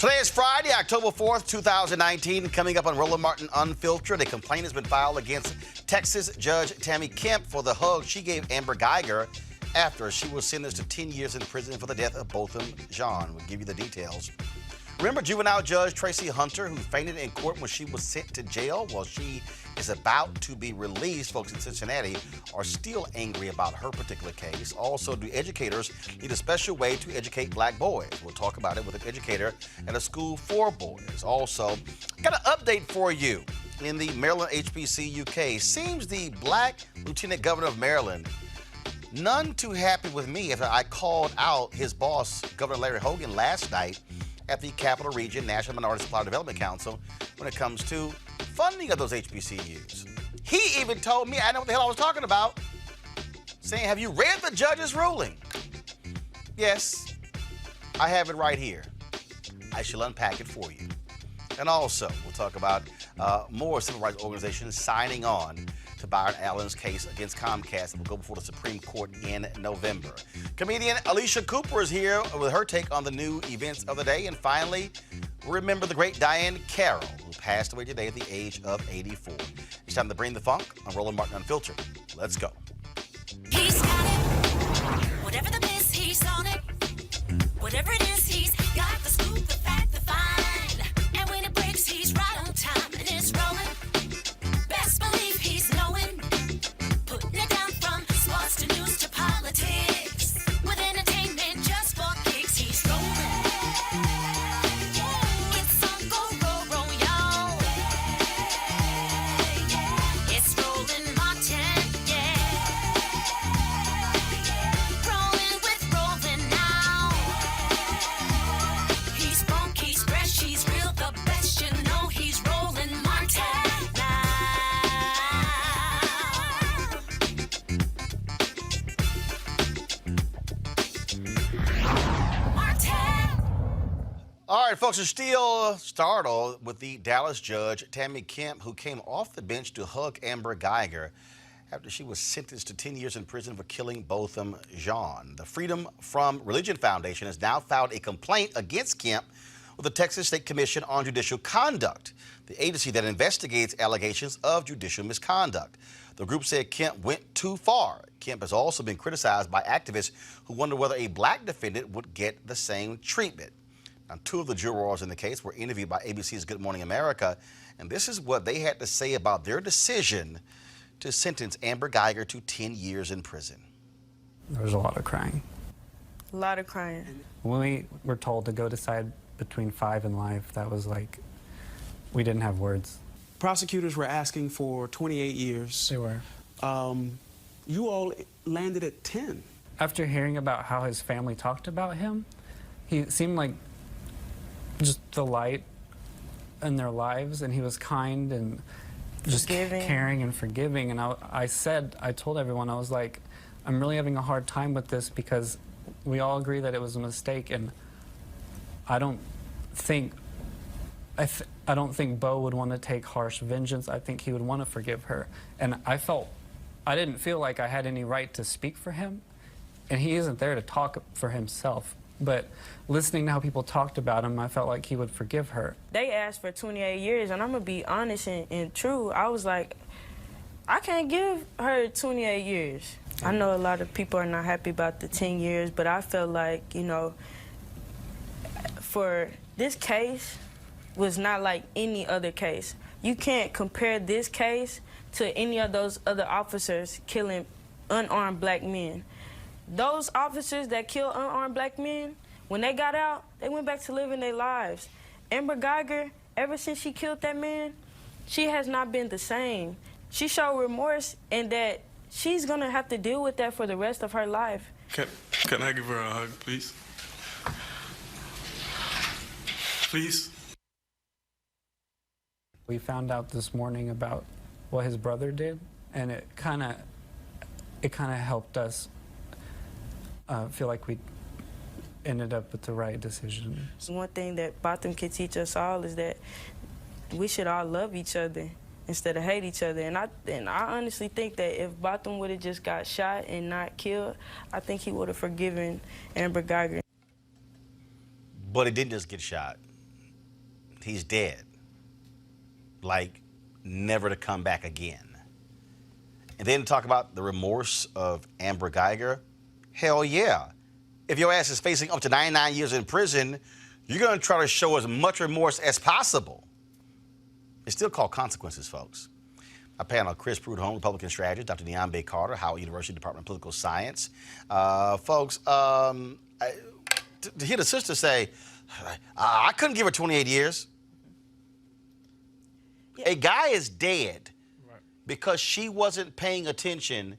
Today is Friday, October 4th, 2019. Coming up on Roland Martin Unfiltered, a complaint has been filed against Texas Judge Tammy Kemp for the hug she gave Amber Guyger after she was sentenced to 10 years in prison for the death of Botham Jean. We'll give you the details. Remember juvenile Judge Traci Hunter, who fainted in court when she was sent to jail? Well, she is about to be released. Folks in Cincinnati are still angry about her particular case. Also, do educators need a special way to educate black boys? We'll talk about it with an educator at a school for boys. Also, got an update for you. In the Maryland HBCU case, seems the black lieutenant governor of Maryland none too happy with me after I called out his boss, Governor Larry Hogan, last night at the Capital Region National Minority Supply Development Council when it comes to funding of those HBCUs. He even told me, I know what the hell I was talking about, saying, have you read the judge's ruling? Yes, I have it right here. I shall unpack it for you. And also, we'll talk about more civil rights organizations signing on to Byron Allen's case against Comcast that will go before the Supreme Court in November. Comedian Alycia Cooper is here with her take on the new events of the day. And finally, remember the great Diahann Carroll, who passed away today at the age of 84. It's time to bring the funk on Roland Martin Unfiltered. Let's go. He's got it. Whatever the miss, he's on it. Whatever it is, he's got the scoop, the fact, the find. And when it breaks, he's right on time and it's rolling. Best believe he's knowing. Putting it down from sports to news to politics. With entertainment just for kicks, he's rolling. It's on go, y'all. It's Roland Martin, yeah. Rolling with Roland now. He's funk, he's fresh, he's real, the best, you know he's Roland Martin now. Martin. All right, folks, are still startled with the Dallas judge, Tammy Kemp, who came off the bench to hug Amber Guyger after she was sentenced to 10 years in prison for killing Botham Jean. The Freedom from Religion Foundation has now filed a complaint against Kemp with the Texas State Commission on Judicial Conduct, the agency that investigates allegations of judicial misconduct. The group said Kemp went too far. Kemp has also been criticized by activists who wonder whether a black defendant would get the same treatment. Now, two of the jurors in the case were interviewed by ABC's Good Morning America, and this is what they had to say about their decision to sentence Amber Guyger to 10 years in prison. There was a lot of crying. A lot of crying. When we were told to go decide between 5 and life, that was like, we didn't have words. Prosecutors were asking for 28 years. They were. You all landed at 10. After hearing about how his family talked about him, he seemed like just the light in their lives, and he was kind and just Forgiving. caring and forgiving. And I told everyone, I was like, I'm really having a hard time with this because we all agree that it was a mistake, and I don't think Bo would want to take harsh vengeance. I think he would want to forgive her. And I didn't feel like I had any right to speak for him, and he isn't there to talk for himself. But listening to how people talked about him, I felt like he would forgive her. They asked for 28 years, and I'm going to be honest and true. I was like, I can't give her 28 years. I know a lot of people are not happy about the 10 years, but I felt like, you know, for this case was not like any other case. You can't compare this case to any of those other officers killing unarmed black men. Those officers that killed unarmed black men, when they got out, they went back to living their lives. Amber Guyger, ever since she killed that man, she has not been the same. She showed remorse, and that she's gonna have to deal with that for the rest of her life. Can I give her a hug, please? Please? We found out this morning about what his brother did, and it kind of helped us feel like we ended up with the right decision. One thing that Botham can teach us all is that we should all love each other instead of hate each other. And I honestly think that if Botham would have just got shot and not killed, I think he would have forgiven Amber Guyger. But he didn't just get shot. he's dead. Like, never to come back again. And then talk about the remorse of Amber Guyger. Hell yeah. If your ass is facing up to 99 years in prison, you're going to try to show as much remorse as possible. It's still called consequences, folks. My panel, Chris Prudhomme, Republican strategist, Dr. Diahann Carroll, Howard University Department of Political Science. Folks, to hear the sister say, I couldn't give her 28 years. Yeah. A guy is dead because she wasn't paying attention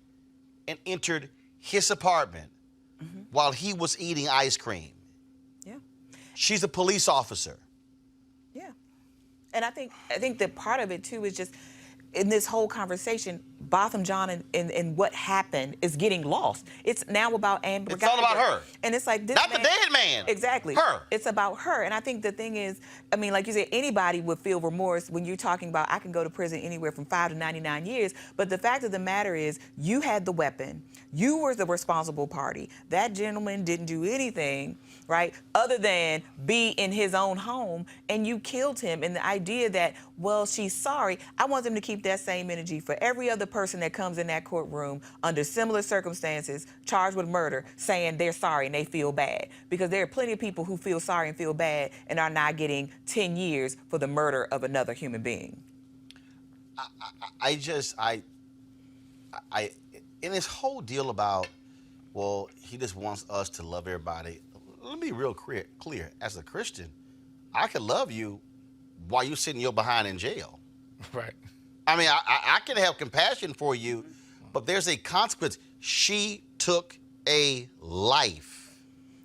and entered his apartment while he was eating ice cream. Yeah. She's a police officer. Yeah. And I think that part of it too is just in this whole conversation, Botham Jean and what happened is getting lost. It's now about Amber Guyger. It's all about her. And it's like this Not the dead man. Exactly. Her. It's about her. And I think the thing is, I mean, like you said, anybody would feel remorse when you're talking about I can go to prison anywhere from 5 to 99 years. But the fact of the matter is you had the weapon. You were the responsible party. That gentleman didn't do anything, right, other than be in his own home, and you killed him. And the idea that, well, she's sorry, I want them to keep that same energy for every other person that comes in that courtroom under similar circumstances, charged with murder, saying they're sorry and they feel bad. Because there are plenty of people who feel sorry and feel bad and are not getting 10 years for the murder of another human being. In this whole deal about, well, he just wants us to love everybody. Let me be real clear. As a Christian, I can love you while you're sitting your behind in jail. Right. I mean, I can have compassion for you, but there's a consequence. She took a life.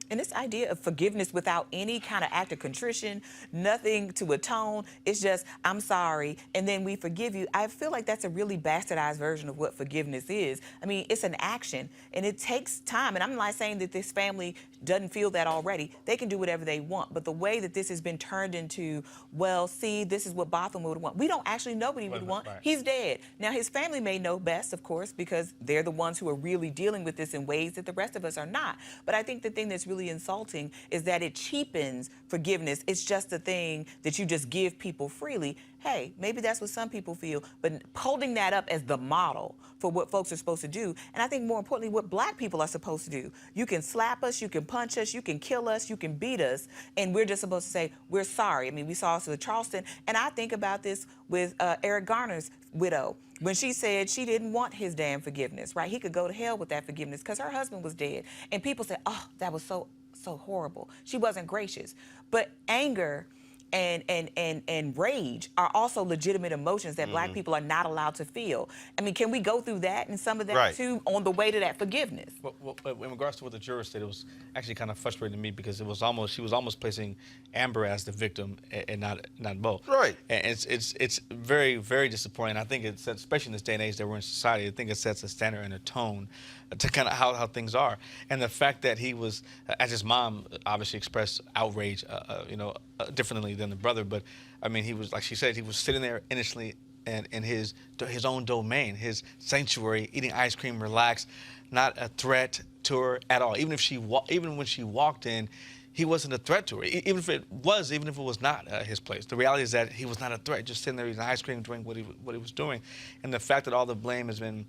And this idea of forgiveness without any kind of act of contrition, nothing to atone, it's just, I'm sorry, and then we forgive you. I feel like that's a really bastardized version of what forgiveness is. I mean, it's an action, and it takes time. And I'm not saying that this family doesn't feel that already. They can do whatever they want. But the way that this has been turned into, well, see, this is what Botham would want. We don't actually know what he would want. Right. He's dead. Now, his family may know best, of course, because they're the ones who are really dealing with this in ways that the rest of us are not. But I think the thing that's really insulting is that it cheapens forgiveness. It's just a thing that you just give people freely. Hey, maybe that's what some people feel, but holding that up as the model for what folks are supposed to do, and I think more importantly, what black people are supposed to do. You can slap us, you can punch us, you can kill us, you can beat us, and we're just supposed to say, we're sorry. I mean, we saw this with Charleston, and I think about this with Eric Garner's widow, when she said she didn't want his damn forgiveness, right? He could go to hell with that forgiveness because her husband was dead. And people said, oh, that was so horrible. She wasn't gracious. But anger and rage are also legitimate emotions that black people are not allowed to feel. I mean, can we go through that and some of that too on the way to that forgiveness? Well, in regards to what the juror said, it was actually kind of frustrating to me because it was almost she was almost placing Amber as the victim and not both. Right. And it's very, very disappointing. I think it's especially in this day and age that we're in society. I think it sets a standard and a tone to kind of how things are. And the fact that he was, as his mom obviously expressed outrage, differently than the brother, but I mean, he was, like she said, he was sitting there innocently in his own domain, his sanctuary, eating ice cream, relaxed, not a threat to her at all. Even when she walked in, he wasn't a threat to her. Even if it was not his place. The reality is that he was not a threat, just sitting there eating ice cream, doing what he was doing. And the fact that all the blame has been,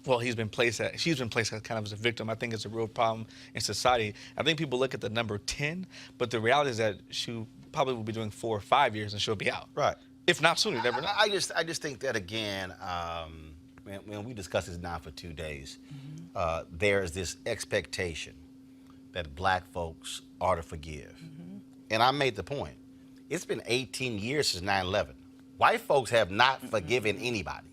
well, she's been placed as kind of as a victim, I think it's a real problem in society. I think people look at the number 10, but the reality is that she probably will be doing 4 or 5 years and she'll be out. Right. If not sooner, you never know. I just think that, again, when we discussed this now for 2 days, there is this expectation that black folks are to forgive. And I made the point. It's been 18 years since 9/11. White folks have not forgiven anybody.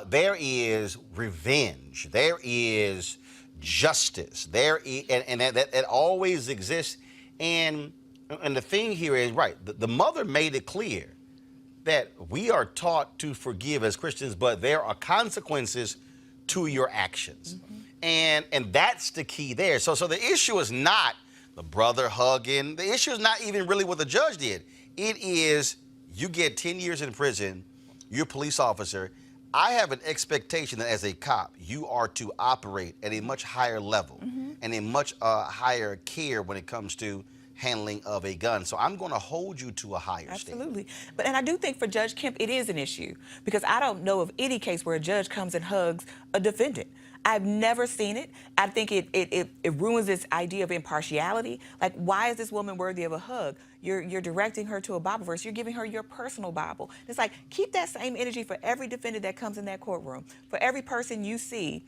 There is revenge. There is justice. And that always exists. And the thing here is, right, the mother made it clear that we are taught to forgive as Christians, but there are consequences to your actions. And that's the key there. So the issue is not the brother hugging. The issue is not even really what the judge did. It is you get 10 years in prison, you're a police officer. I have an expectation that as a cop, you are to operate at a much higher level and a much higher care when it comes to handling of a gun. So I'm going to hold you to a higher standard. Absolutely. And I do think for Judge Kemp, it is an issue because I don't know of any case where a judge comes and hugs a defendant. I've never seen it. I think it ruins this idea of impartiality. Like, why is this woman worthy of a hug? You're directing her to a Bible verse. You're giving her your personal Bible. It's like, keep that same energy for every defendant that comes in that courtroom. For every person you see,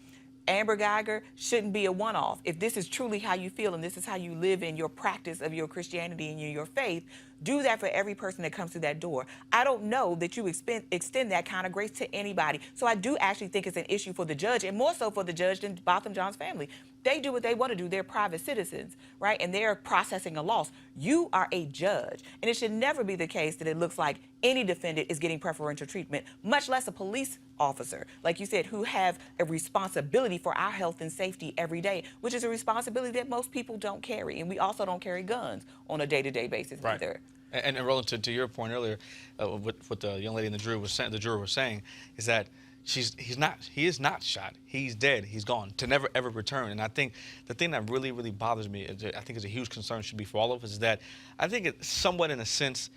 Amber Guyger shouldn't be a one-off. If this is truly how you feel and this is how you live in your practice of your Christianity and your faith, do that for every person that comes through that door. I don't know that you extend that kind of grace to anybody. So I do actually think it's an issue for the judge, and more so for the judge than Botham Jean's family. They do what they want to do. They're private citizens, right? And they're processing a loss. You are a judge, and it should never be the case that it looks like any defendant is getting preferential treatment, much less a police officer, like you said, who have a responsibility for our health and safety every day, which is a responsibility that most people don't carry. And we also don't carry guns on a day-to-day basis either. And Roland, to your point earlier, what the young lady in the juror was saying is that he is not shot. He's dead. He's gone to never ever return. And I think the thing that really bothers me, I think is a huge concern, should be for all of us, is that I think it somewhat, in a sense,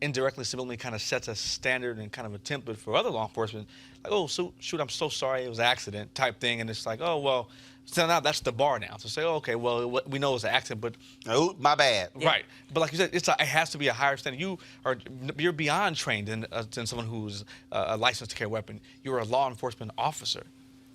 indirectly, civilly kind of sets a standard and kind of a template for other law enforcement. Like, oh, shoot, I'm so sorry, it was an accident type thing. And it's like, oh, well, so now that's the bar now. So say, oh, okay, well, we know it's an accident, but... Oh, my bad. Right. But like you said, it has to be a higher standard. You're beyond trained than someone who's a licensed to carry a weapon. You're a law enforcement officer.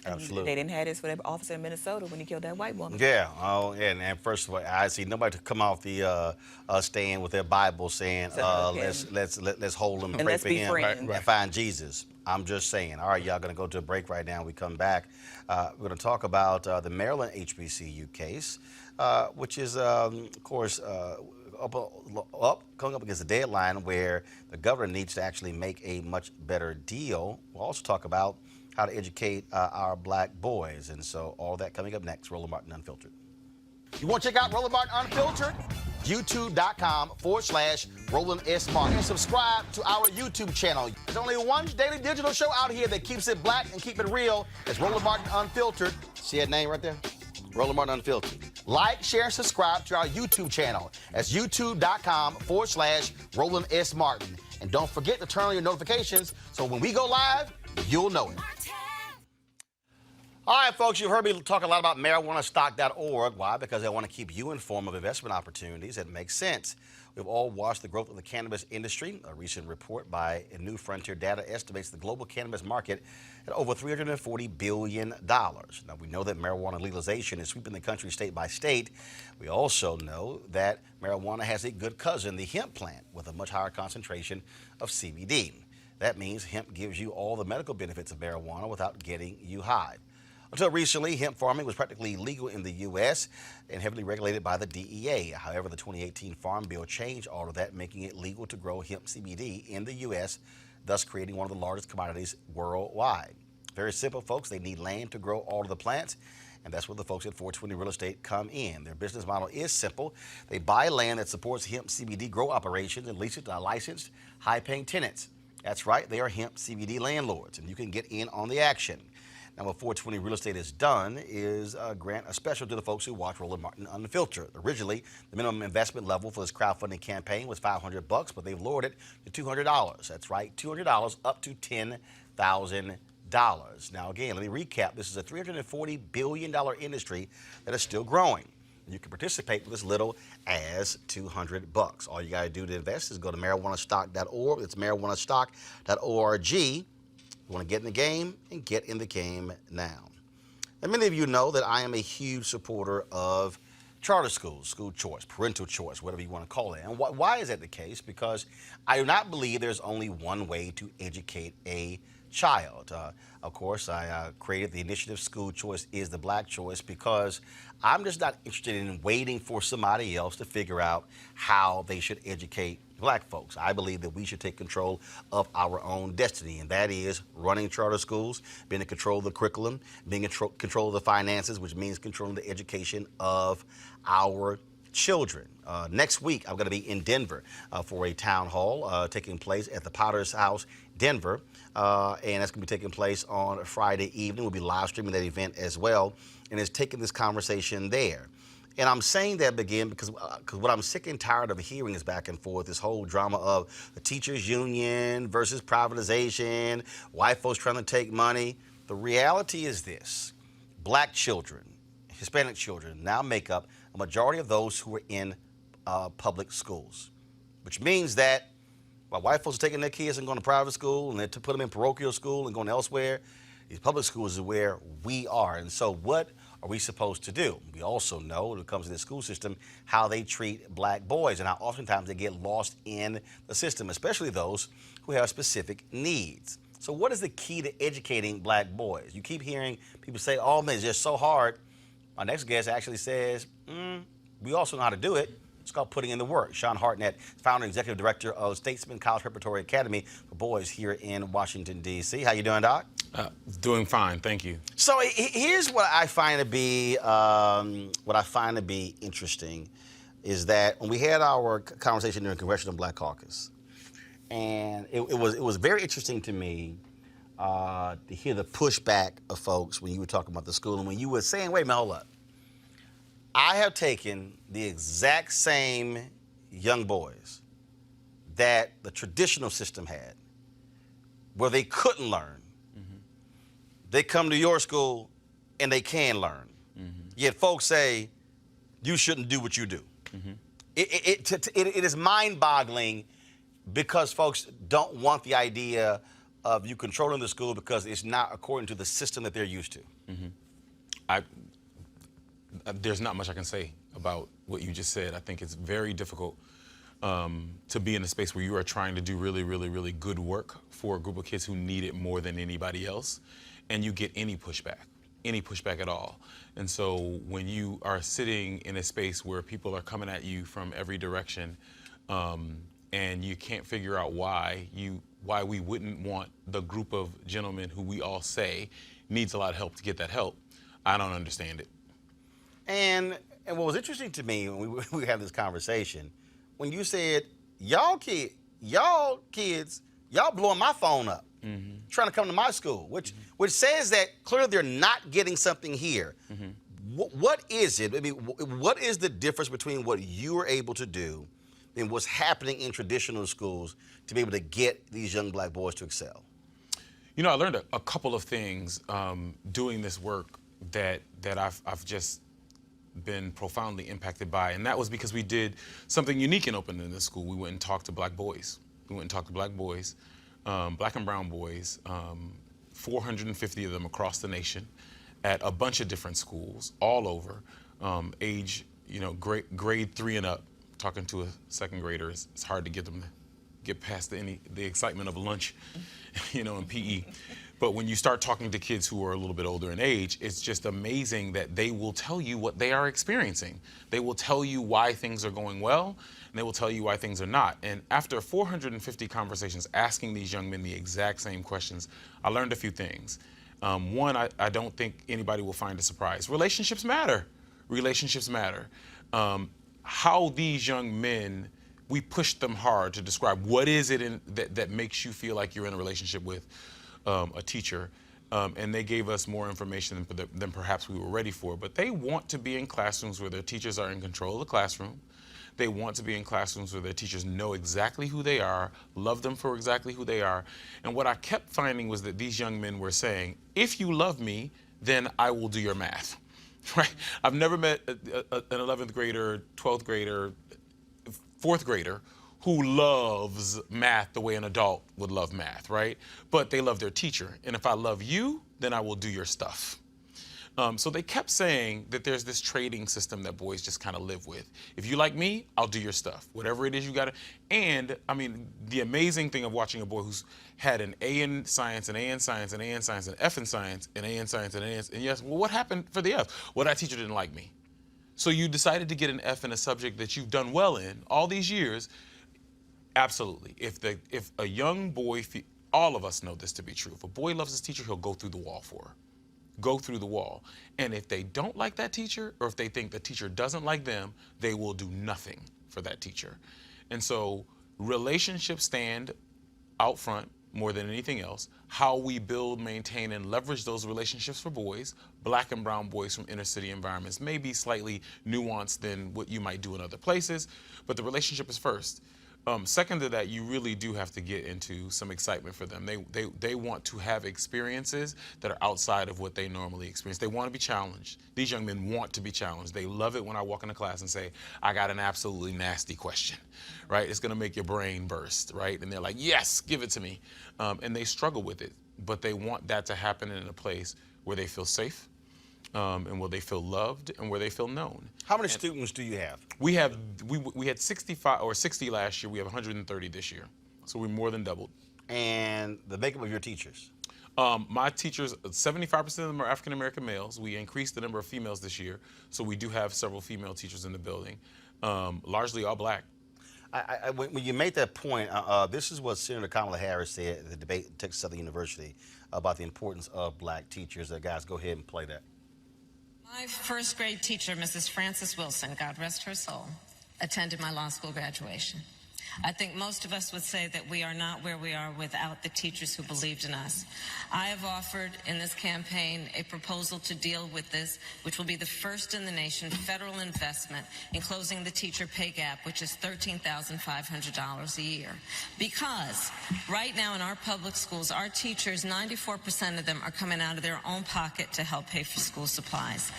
Absolutely. They didn't have this for that officer in Minnesota when he killed that white woman. Yeah. Oh, and first of all, I see nobody to come off the stand with their Bible saying, let's hold him and pray for him and find Jesus. I'm just saying. All right, y'all going to go to a break right now. We come back. We're going to talk about the Maryland HBCU case, which is, of course, coming up against a deadline where the governor needs to actually make a much better deal. We'll also talk about how to educate our black boys. And so all that coming up next, Roland Martin Unfiltered. You want to check out Roland Martin Unfiltered? YouTube.com/Roland S. Martin. And subscribe to our YouTube channel. There's only one daily digital show out here that keeps it black and keep it real. It's Roland Martin Unfiltered. See that name right there? Roland Martin Unfiltered. Like, share, and subscribe to our YouTube channel. That's YouTube.com/Roland S. Martin. And don't forget to turn on your notifications so when we go live, you'll know it. All right, folks, you've heard me talk a lot about marijuanastock.org. Why? Because I want to keep you informed of investment opportunities that make sense. We've all watched the growth of the cannabis industry. A recent report by New Frontier Data estimates the global cannabis market at over $340 billion. Now, we know that marijuana legalization is sweeping the country state by state. We also know that marijuana has a good cousin, the hemp plant, with a much higher concentration of CBD. That means hemp gives you all the medical benefits of marijuana without getting you high. Until recently, hemp farming was practically legal in the U.S. and heavily regulated by the DEA. However, the 2018 Farm Bill changed all of that, making it legal to grow hemp CBD in the U.S., thus creating one of the largest commodities worldwide. Very simple, folks. They need land to grow all of the plants, and that's where the folks at 420 Real Estate come in. Their business model is simple. They buy land that supports hemp CBD grow operations and lease it to licensed, high-paying tenants. That's right, they are hemp CBD landlords, and you can get in on the action. Now, what 420 Real Estate has done is grant a special to the folks who watch Roland Martin Unfiltered. Originally, the minimum investment level for this crowdfunding campaign was $500, but they've lowered it to $200. That's right, $200 up to $10,000. Now, again, let me recap. This is a $340 billion industry that is still growing. You can participate with as little as $200. All you got to do to invest is go to marijuanastock.org. It's marijuanastock.org. You want to get in the game and get in the game now. And many of you know that I am a huge supporter of charter schools, school choice, parental choice, whatever you want to call it. And why is that the case? Because I do not believe there's only one way to educate a child. Of course, I created the initiative School Choice is the Black Choice because I'm just not interested in waiting for somebody else to figure out how they should educate black folks. I believe that we should take control of our own destiny, and that is running charter schools, being in control of the curriculum, being in control of the finances, which means controlling the education of our children. Next week, I'm going to be in Denver for a town hall taking place at the Potter's House, Denver, and that's going to be taking place on Friday evening. We'll be live streaming that event as well, and it's taking this conversation there. And I'm saying that again because what I'm sick and tired of hearing is back and forth, this whole drama of the teachers union versus privatization, white folks trying to take money. The reality is this: black children, Hispanic children now make up a majority of those who are in public schools, which means that while white folks are taking their kids and going to private school and they put them in parochial school and going elsewhere, these public schools is where we are. And so what are we supposed to do? We also know when it comes to the school system how they treat black boys and how oftentimes they get lost in the system, especially those who have specific needs. So what is the key to educating black boys? You keep hearing people say, oh man, it's just so hard. My next guest actually says, we also know how to do it. It's called putting in the work. Sean Hartnett, founder and executive director of Statesman College Preparatory Academy for Boys here in Washington, D.C. How you doing, Doc? Doing fine, thank you. So here's what I find to be interesting is that when we had our conversation during Congressional Black Caucus, and it was very interesting to me to hear the pushback of folks when you were talking about the school and when you were saying, wait a minute, hold up. I have taken the exact same young boys that the traditional system had, where they couldn't learn. Mm-hmm. They come to your school and they can learn. Mm-hmm. Yet folks say, you shouldn't do what you do. Mm-hmm. It is mind-boggling because folks don't want the idea of you controlling the school because it's not according to the system that they're used to. Mm-hmm. There's not much I can say about what you just said. I think it's very difficult to be in a space where you are trying to do really, really, really good work for a group of kids who need it more than anybody else, and you get any pushback at all. And so when you are sitting in a space where people are coming at you from every direction, and you can't figure out why we wouldn't want the group of gentlemen who we all say needs a lot of help to get that help, I don't understand it. And what was interesting to me when we had this conversation, when you said, y'all kids, y'all blowing my phone up, trying to come to my school, which says that clearly they're not getting something here. What is it? I mean, what is the difference between what you are able to do and what's happening in traditional schools to be able to get these young black boys to excel? You know, I learned a couple of things doing this work that I've just been profoundly impacted by, and that was because we did something unique and open in this school. We went and talked to black boys. Black and brown boys, 450 of them across the nation at a bunch of different schools all over, age, grade 3 and up. Talking to a second grader, it's hard to get them to get past the excitement of lunch, in PE. But when you start talking to kids who are a little bit older in age, it's just amazing that they will tell you what they are experiencing. They will tell you why things are going well, and they will tell you why things are not. And after 450 conversations asking these young men the exact same questions, I learned a few things. One, I don't think anybody will find a surprise. Relationships matter. How these young men, we pushed them hard to describe what is it that makes you feel like you're in a relationship with a teacher, and they gave us more information than perhaps we were ready for. But they want to be in classrooms where their teachers are in control of the classroom. They want to be in classrooms where their teachers know exactly who they are, love them for exactly who they are. And what I kept finding was that these young men were saying, if you love me, then I will do your math. Right? I've never met an 11th grader, 12th grader, 4th grader who loves math the way an adult would love math, right? But they love their teacher. And if I love you, then I will do your stuff. So they kept saying that there's this trading system that boys just kind of live with. If you like me, I'll do your stuff. Whatever it is you got to. And, I mean, the amazing thing of watching a boy who's had an A in science, an A in science, an A in science, an F in science, an A in science, an A in science. And yes, well, what happened for the F? Well, that teacher didn't like me. So you decided to get an F in a subject that you've done well in all these years. Absolutely. If a young boy, all of us know this to be true. If a boy loves his teacher, he'll go through the wall for her. Go through the wall. And if they don't like that teacher, or if they think the teacher doesn't like them, they will do nothing for that teacher. And so relationships stand out front, more than anything else, how we build, maintain, and leverage those relationships for boys, black and brown boys from inner city environments, may be slightly nuanced than what you might do in other places, but the relationship is first. Second to that, you really do have to get into some excitement for them. They want to have experiences that are outside of what they normally experience. They want to be challenged. These young men want to be challenged. They love it when I walk into class and say, I got an absolutely nasty question, right? It's going to make your brain burst, right? And they're like, yes, give it to me. And they struggle with it, but they want that to happen in a place where they feel safe, and where they feel loved, and where they feel known. How many students do you have? We had 65 or 60 last year. We have 130 this year, so we more than doubled. And the makeup of your teachers? My teachers, 75% of them are African American males. We increased the number of females this year, so we do have several female teachers in the building, largely all black. When you made that point, this is what Senator Kamala Harris said at the debate at Texas Southern University about the importance of black teachers. Guys, go ahead and play that. My first grade teacher, Mrs. Frances Wilson, God rest her soul, attended my law school graduation. I think most of us would say that we are not where we are without the teachers who believed in us. I have offered in this campaign a proposal to deal with this, which will be the first in the nation federal investment in closing the teacher pay gap, which is $13,500 a year. Because right now in our public schools, our teachers, 94% of them are coming out of their own pocket to help pay for school supplies.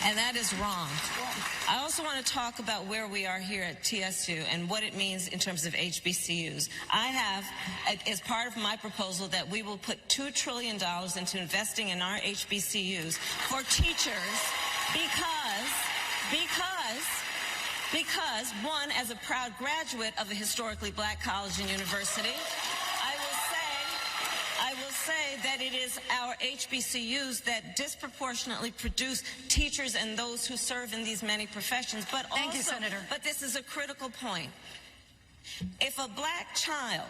And that is wrong. I also want to talk about where we are here at TSU and what it means in terms of HBCUs. I have, as part of my proposal, that we will put $2 trillion into investing in our HBCUs for teachers because one, as a proud graduate of a historically black college and university, I will say that it is our HBCUs that disproportionately produce teachers and those who serve in these many professions. But also, Thank you, Senator. But this is a critical point. If a black child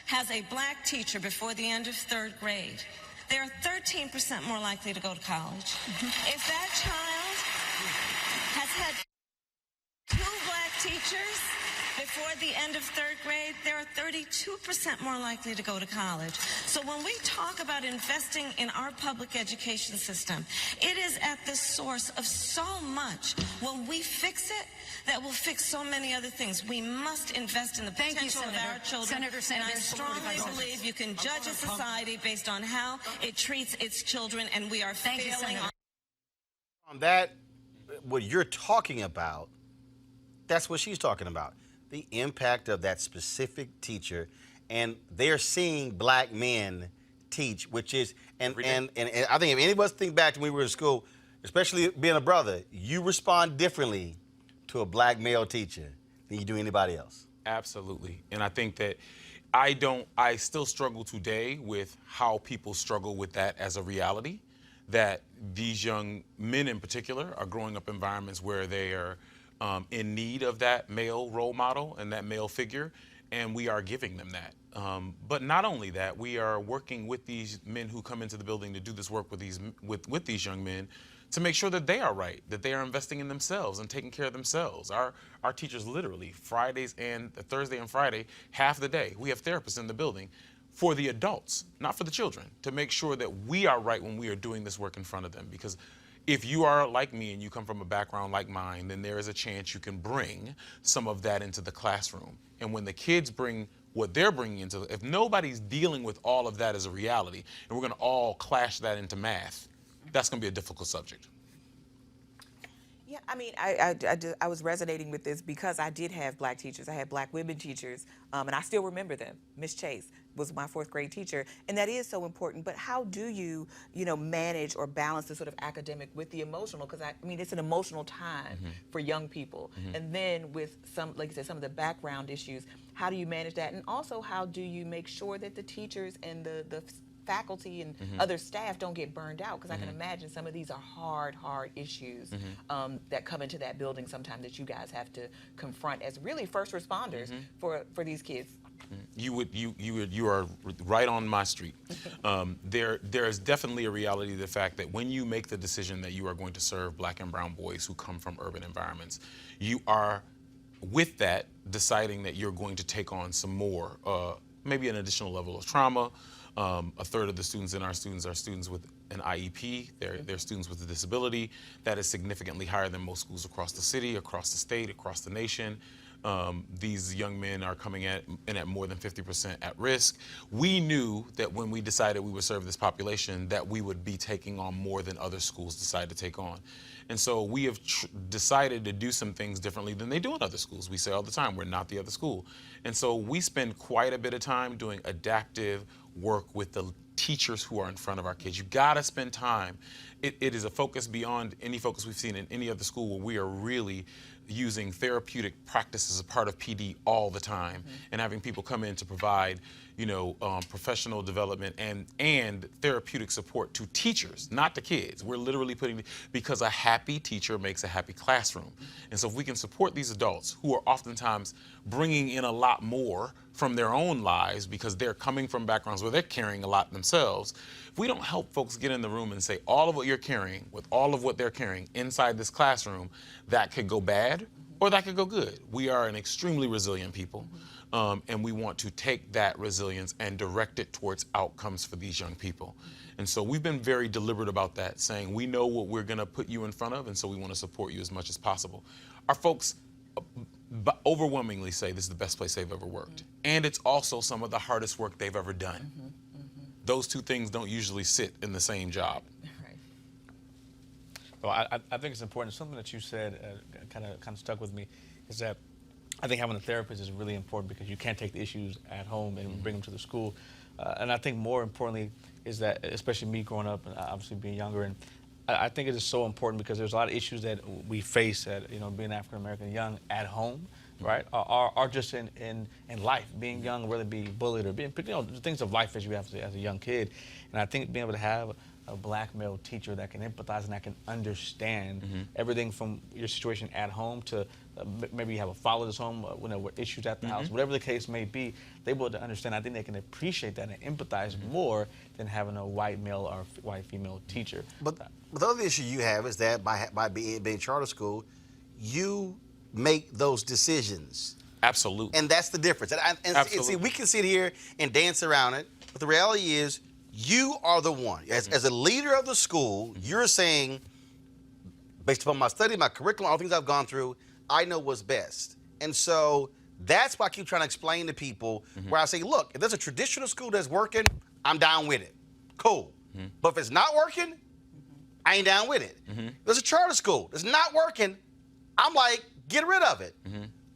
has a black teacher before the end of third grade, they're 13% more likely to go to college. If that child has had 2 black teachers before the end of third grade, they're 32% more likely to go to college. So when we talk about investing in our public education system, it is at the source of so much. When we fix it, that will fix so many other things. We must invest in the potential of our children. Senator Sanders, and I strongly believe you can judge a society based on how it treats its children, and we are failing on that. What you're talking about, that's what she's talking about. The impact of that specific teacher, and they're seeing black men teach, which is, and I think if any of us think back to when we were in school, especially being a brother, you respond differently to a black male teacher than you do anybody else. Absolutely. And I think that I still struggle today with how people struggle with that as a reality, that these young men in particular are growing up in environments where they are in need of that male role model and that male figure, and we are giving them that. But not only that, we are working with these men who come into the building to do this work with these young men to make sure that they are right, that they are investing in themselves and taking care of themselves. Our teachers literally, Fridays and Thursday and Friday, half the day, we have therapists in the building for the adults, not for the children, to make sure that we are right when we are doing this work in front of them. Because if you are like me and you come from a background like mine, then there is a chance you can bring some of that into the classroom. And when the kids bring what they're bringing into, if nobody's dealing with all of that as a reality, and we're going to all clash that into math, that's going to be a difficult subject. Yeah, I mean, I was resonating with this because I did have black teachers. I had black women teachers, and I still remember them. Miss Chase was my 4th grade teacher, and that is so important. But how do you, manage or balance the sort of academic with the emotional? Because I mean, it's an emotional time for young people, and then with some, like you said, some of the background issues. How do you manage that? And also, how do you make sure that the teachers and the faculty and other staff don't get burned out? Because I can imagine some of these are hard issues that come into that building sometime that you guys have to confront as really first responders for these kids. You are right on my street. There is definitely a reality to the fact that when you make the decision that you are going to serve black and brown boys who come from urban environments, you are with that deciding that you're going to take on some more maybe an additional level of trauma. A third of the students in our students are students with an IEP. They're students with a disability. That is significantly higher than most schools across the city, across the state, across the nation. These young men are coming in at more than 50% at risk. We knew that when we decided we would serve this population, that we would be taking on more than other schools decide to take on. And so we have decided to do some things differently than they do in other schools. We say all the time, we're not the other school. And so we spend quite a bit of time doing adaptive work with the teachers who are in front of our kids. You gotta spend time. It is a focus beyond any focus we've seen in any other school, where we are really using therapeutic practice as a part of PD all the time, and having people come in to provide, professional development and therapeutic support to teachers, not the kids. We're literally because a happy teacher makes a happy classroom. And so if we can support these adults who are oftentimes bringing in a lot more from their own lives because they're coming from backgrounds where they're carrying a lot themselves, if we don't help folks get in the room and say all of what you're carrying with all of what they're carrying inside this classroom, that could go bad or that could go good. We are an extremely resilient people, and we want to take that resilience and direct it towards outcomes for these young people. And so we've been very deliberate about that, saying we know what we're gonna put you in front of, and so we wanna support you as much as possible. Our folks overwhelmingly say this is the best place they've ever worked. And it's also some of the hardest work they've ever done. Those two things don't usually sit in the same job. Well, I think it's important. Something that you said kind of stuck with me is that I think having a therapist is really important, because you can't take the issues at home and bring them to the school. And I think more importantly is that, especially me growing up and obviously being younger, and I think it is so important because there's a lot of issues that we face at, being African American young at home, right? Are just in life, being young, whether it be bullied or being, the things of life as you have as a young kid. And I think being able to have a black male teacher that can empathize and that can understand everything from your situation at home to maybe you have a father that's home, with issues at the house, whatever the case may be, they're able to understand. I think they can appreciate that and empathize more than having a white male or white female teacher. But the other issue you have is that by being charter school, you make those decisions. Absolutely. And that's the difference. And see, we can sit here and dance around it, but the reality is you are the one. As a leader of the school, you're saying, based upon my study, my curriculum, all the things I've gone through, I know what's best. And so that's why I keep trying to explain to people where I say, look, if there's a traditional school that's working, I'm down with it. Cool. But if it's not working, I ain't down with it. There's a charter school that's not working, I'm like, get rid of it.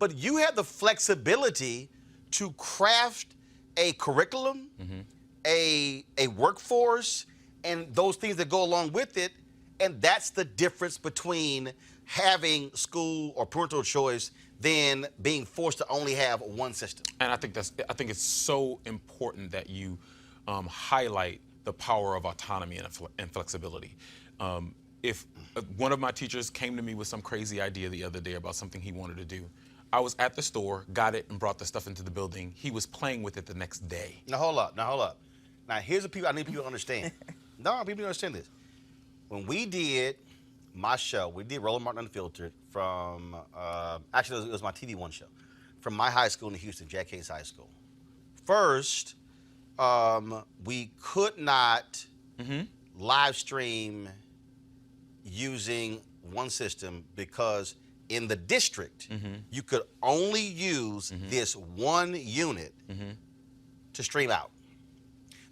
But you have the flexibility to craft a curriculum, a workforce, and those things that go along with it. And that's the difference between having school or parental choice than being forced to only have one system. And I think it's so important that you highlight the power of autonomy and flexibility. If one of my teachers came to me with some crazy idea the other day about something he wanted to do, I was at the store, got it, and brought the stuff into the building. He was playing with it the next day. Now hold up. Now here's the people I need people to understand. People don't understand this. When we did my show, we did Roland Martin Unfiltered from, actually it was my TV One show, from my high school in Houston, Jack Hayes High School. First, we could not live stream using one system because in the district, you could only use this one unit to stream out.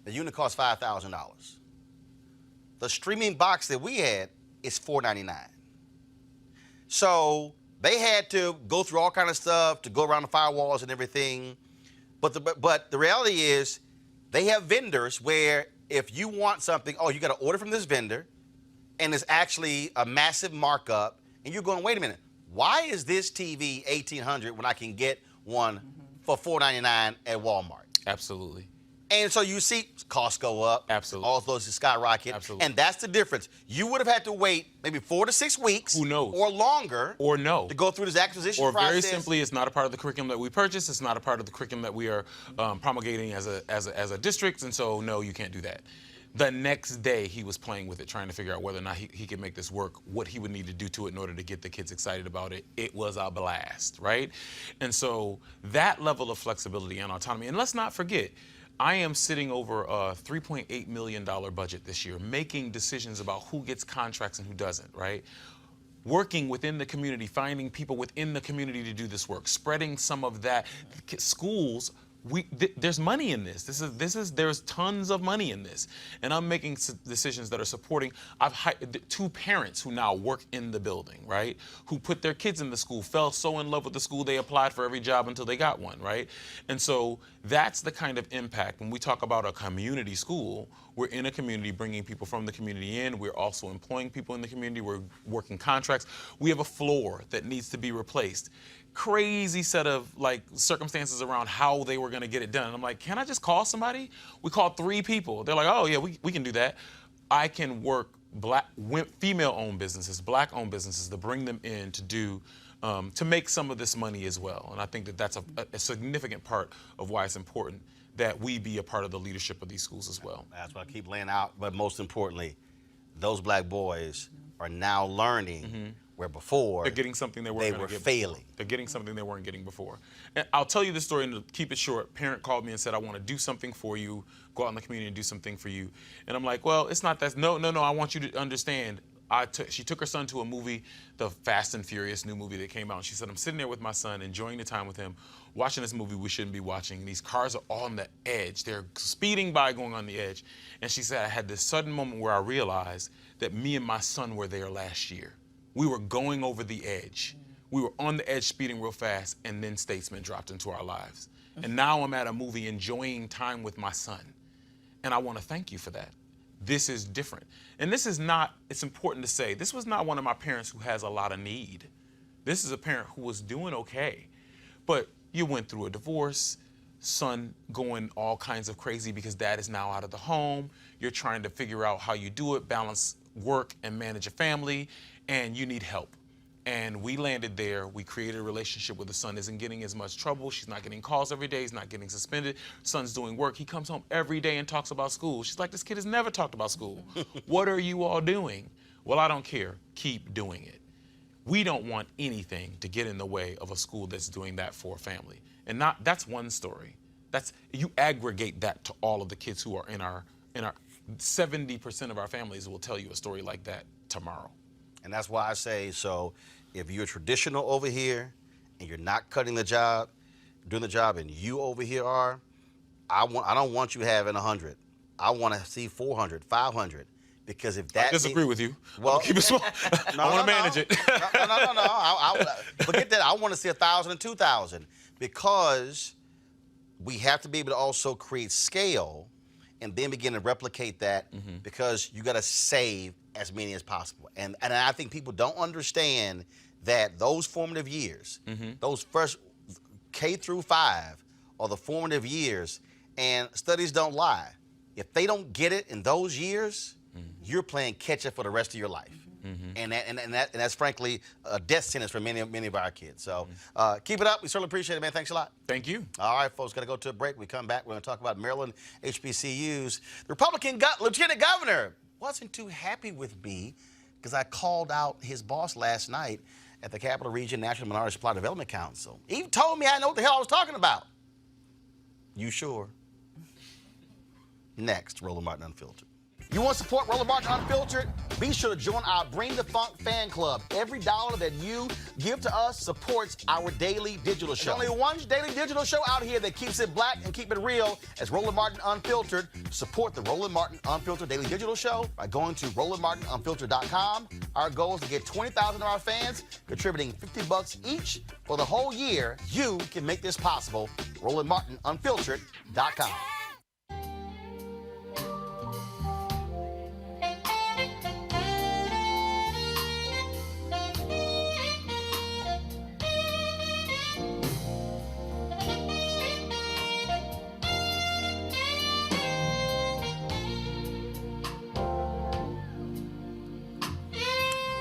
The unit cost $5,000. The streaming box that we had is $499. So they had to go through all kind of stuff to go around the firewalls and everything. But the reality is they have vendors where if you want something, you got to order from this vendor, and it's actually a massive markup, and you're going, wait a minute, why is this TV $1,800 when I can get one for $499 at Walmart? Absolutely. And so you see costs go up. Absolutely. All those skyrocket. Absolutely. And that's the difference. You would have had to wait maybe 4 to 6 weeks. Who knows? Or longer. Or no. To go through this acquisition process. Or very simply, it's not a part of the curriculum that we purchased. It's not a part of the curriculum that we are promulgating as a district. And so, no, you can't do that. The next day, he was playing with it, trying to figure out whether or not he could make this work, what he would need to do to it in order to get the kids excited about it. It was a blast, right? And so that level of flexibility and autonomy, and let's not forget, I am sitting over a $3.8 million budget this year, making decisions about who gets contracts and who doesn't, right? Working within the community, finding people within the community to do this work, spreading some of that. Schools, there's money in this. There's tons of money in this, and I'm making decisions that are supporting. I've hired 2 parents who now work in the building, right? Who put their kids in the school, fell so in love with the school they applied for every job until they got one, right? And so that's the kind of impact. When we talk about a community school, we're in a community, bringing people from the community in. We're also employing people in the community. We're working contracts. We have a floor that needs to be replaced. Crazy set of circumstances around how they were going to get it done. And I'm like, can I just call somebody? We called 3 people. They're like, oh yeah, we can do that. I can work female-owned businesses, black-owned businesses to bring them in to do, to make some of this money as well. And I think that that's a significant part of why it's important that we be a part of the leadership of these schools as well. That's what I keep laying out. But most importantly, those black boys are now learning where before they're getting something they were failing. Before. They're getting something they weren't getting before. And I'll tell you this story, and to keep it short, parent called me and said, I want to do something for you, go out in the community and do something for you. And I'm like, well, it's not that. No, I want you to understand. She took her son to a movie, the Fast and Furious new movie that came out. And she said, I'm sitting there with my son, enjoying the time with him, watching this movie we shouldn't be watching. And these cars are on the edge. They're speeding by, going on the edge. And she said, I had this sudden moment where I realized that me and my son were there last year. We were going over the edge. We were on the edge speeding real fast, and then Statesman dropped into our lives. And now I'm at a movie enjoying time with my son. And I want to thank you for that. This is different. And this is not, it's important to say, this was not one of my parents who has a lot of need. This is a parent who was doing okay. But you went through a divorce, son going all kinds of crazy because dad is now out of the home. You're trying to figure out how you do it, balance work and manage a family, and you need help. And we landed there. We created a relationship where the son isn't getting as much trouble. She's not getting calls every day. He's not getting suspended. Son's doing work. He comes home every day and talks about school. She's like, this kid has never talked about school. What are you all doing? Well, I don't care. Keep doing it. We don't want anything to get in the way of a school that's doing that for a family. And that's one story. You aggregate that to all of the kids who are in our 70% of our families will tell you a story like that tomorrow. And that's why I say, so if you're traditional over here and you're not cutting the job, doing the job, and you over here are, I don't want you having 100. I want to see 400, 500. Because if that I disagree with you. Well, keep it small. I want to manage it. No. Forget that. I want to see 1,000 and 2,000 because we have to be able to also create scale and then begin to replicate that because you got to save as many as possible. And I think people don't understand that those formative years, those first K through 5 are the formative years, and studies don't lie. If they don't get it in those years, you're playing catch up for the rest of your life. And that's frankly a death sentence for many of our kids. So keep it up. We certainly appreciate it, man. Thanks a lot. Thank you. All right, folks, got to go to a break. We come back, we're going to talk about Maryland HBCUs. The Republican Lieutenant Governor wasn't too happy with me because I called out his boss last night at the Capital Region National Minority Supply Development Council. He told me I didn't know what the hell I was talking about. You sure? Next, Roland Martin Unfiltered. You want to support Roland Martin Unfiltered? Be sure to join our Bring the Funk fan club. Every dollar that you give to us supports our daily digital show. There's only one daily digital show out here that keeps it black and keep it real as Roland Martin Unfiltered. Support the Roland Martin Unfiltered daily digital show by going to RolandMartinUnfiltered.com. Our goal is to get 20,000 of our fans contributing $50 each for the whole year. You can make this possible. RolandMartinUnfiltered.com.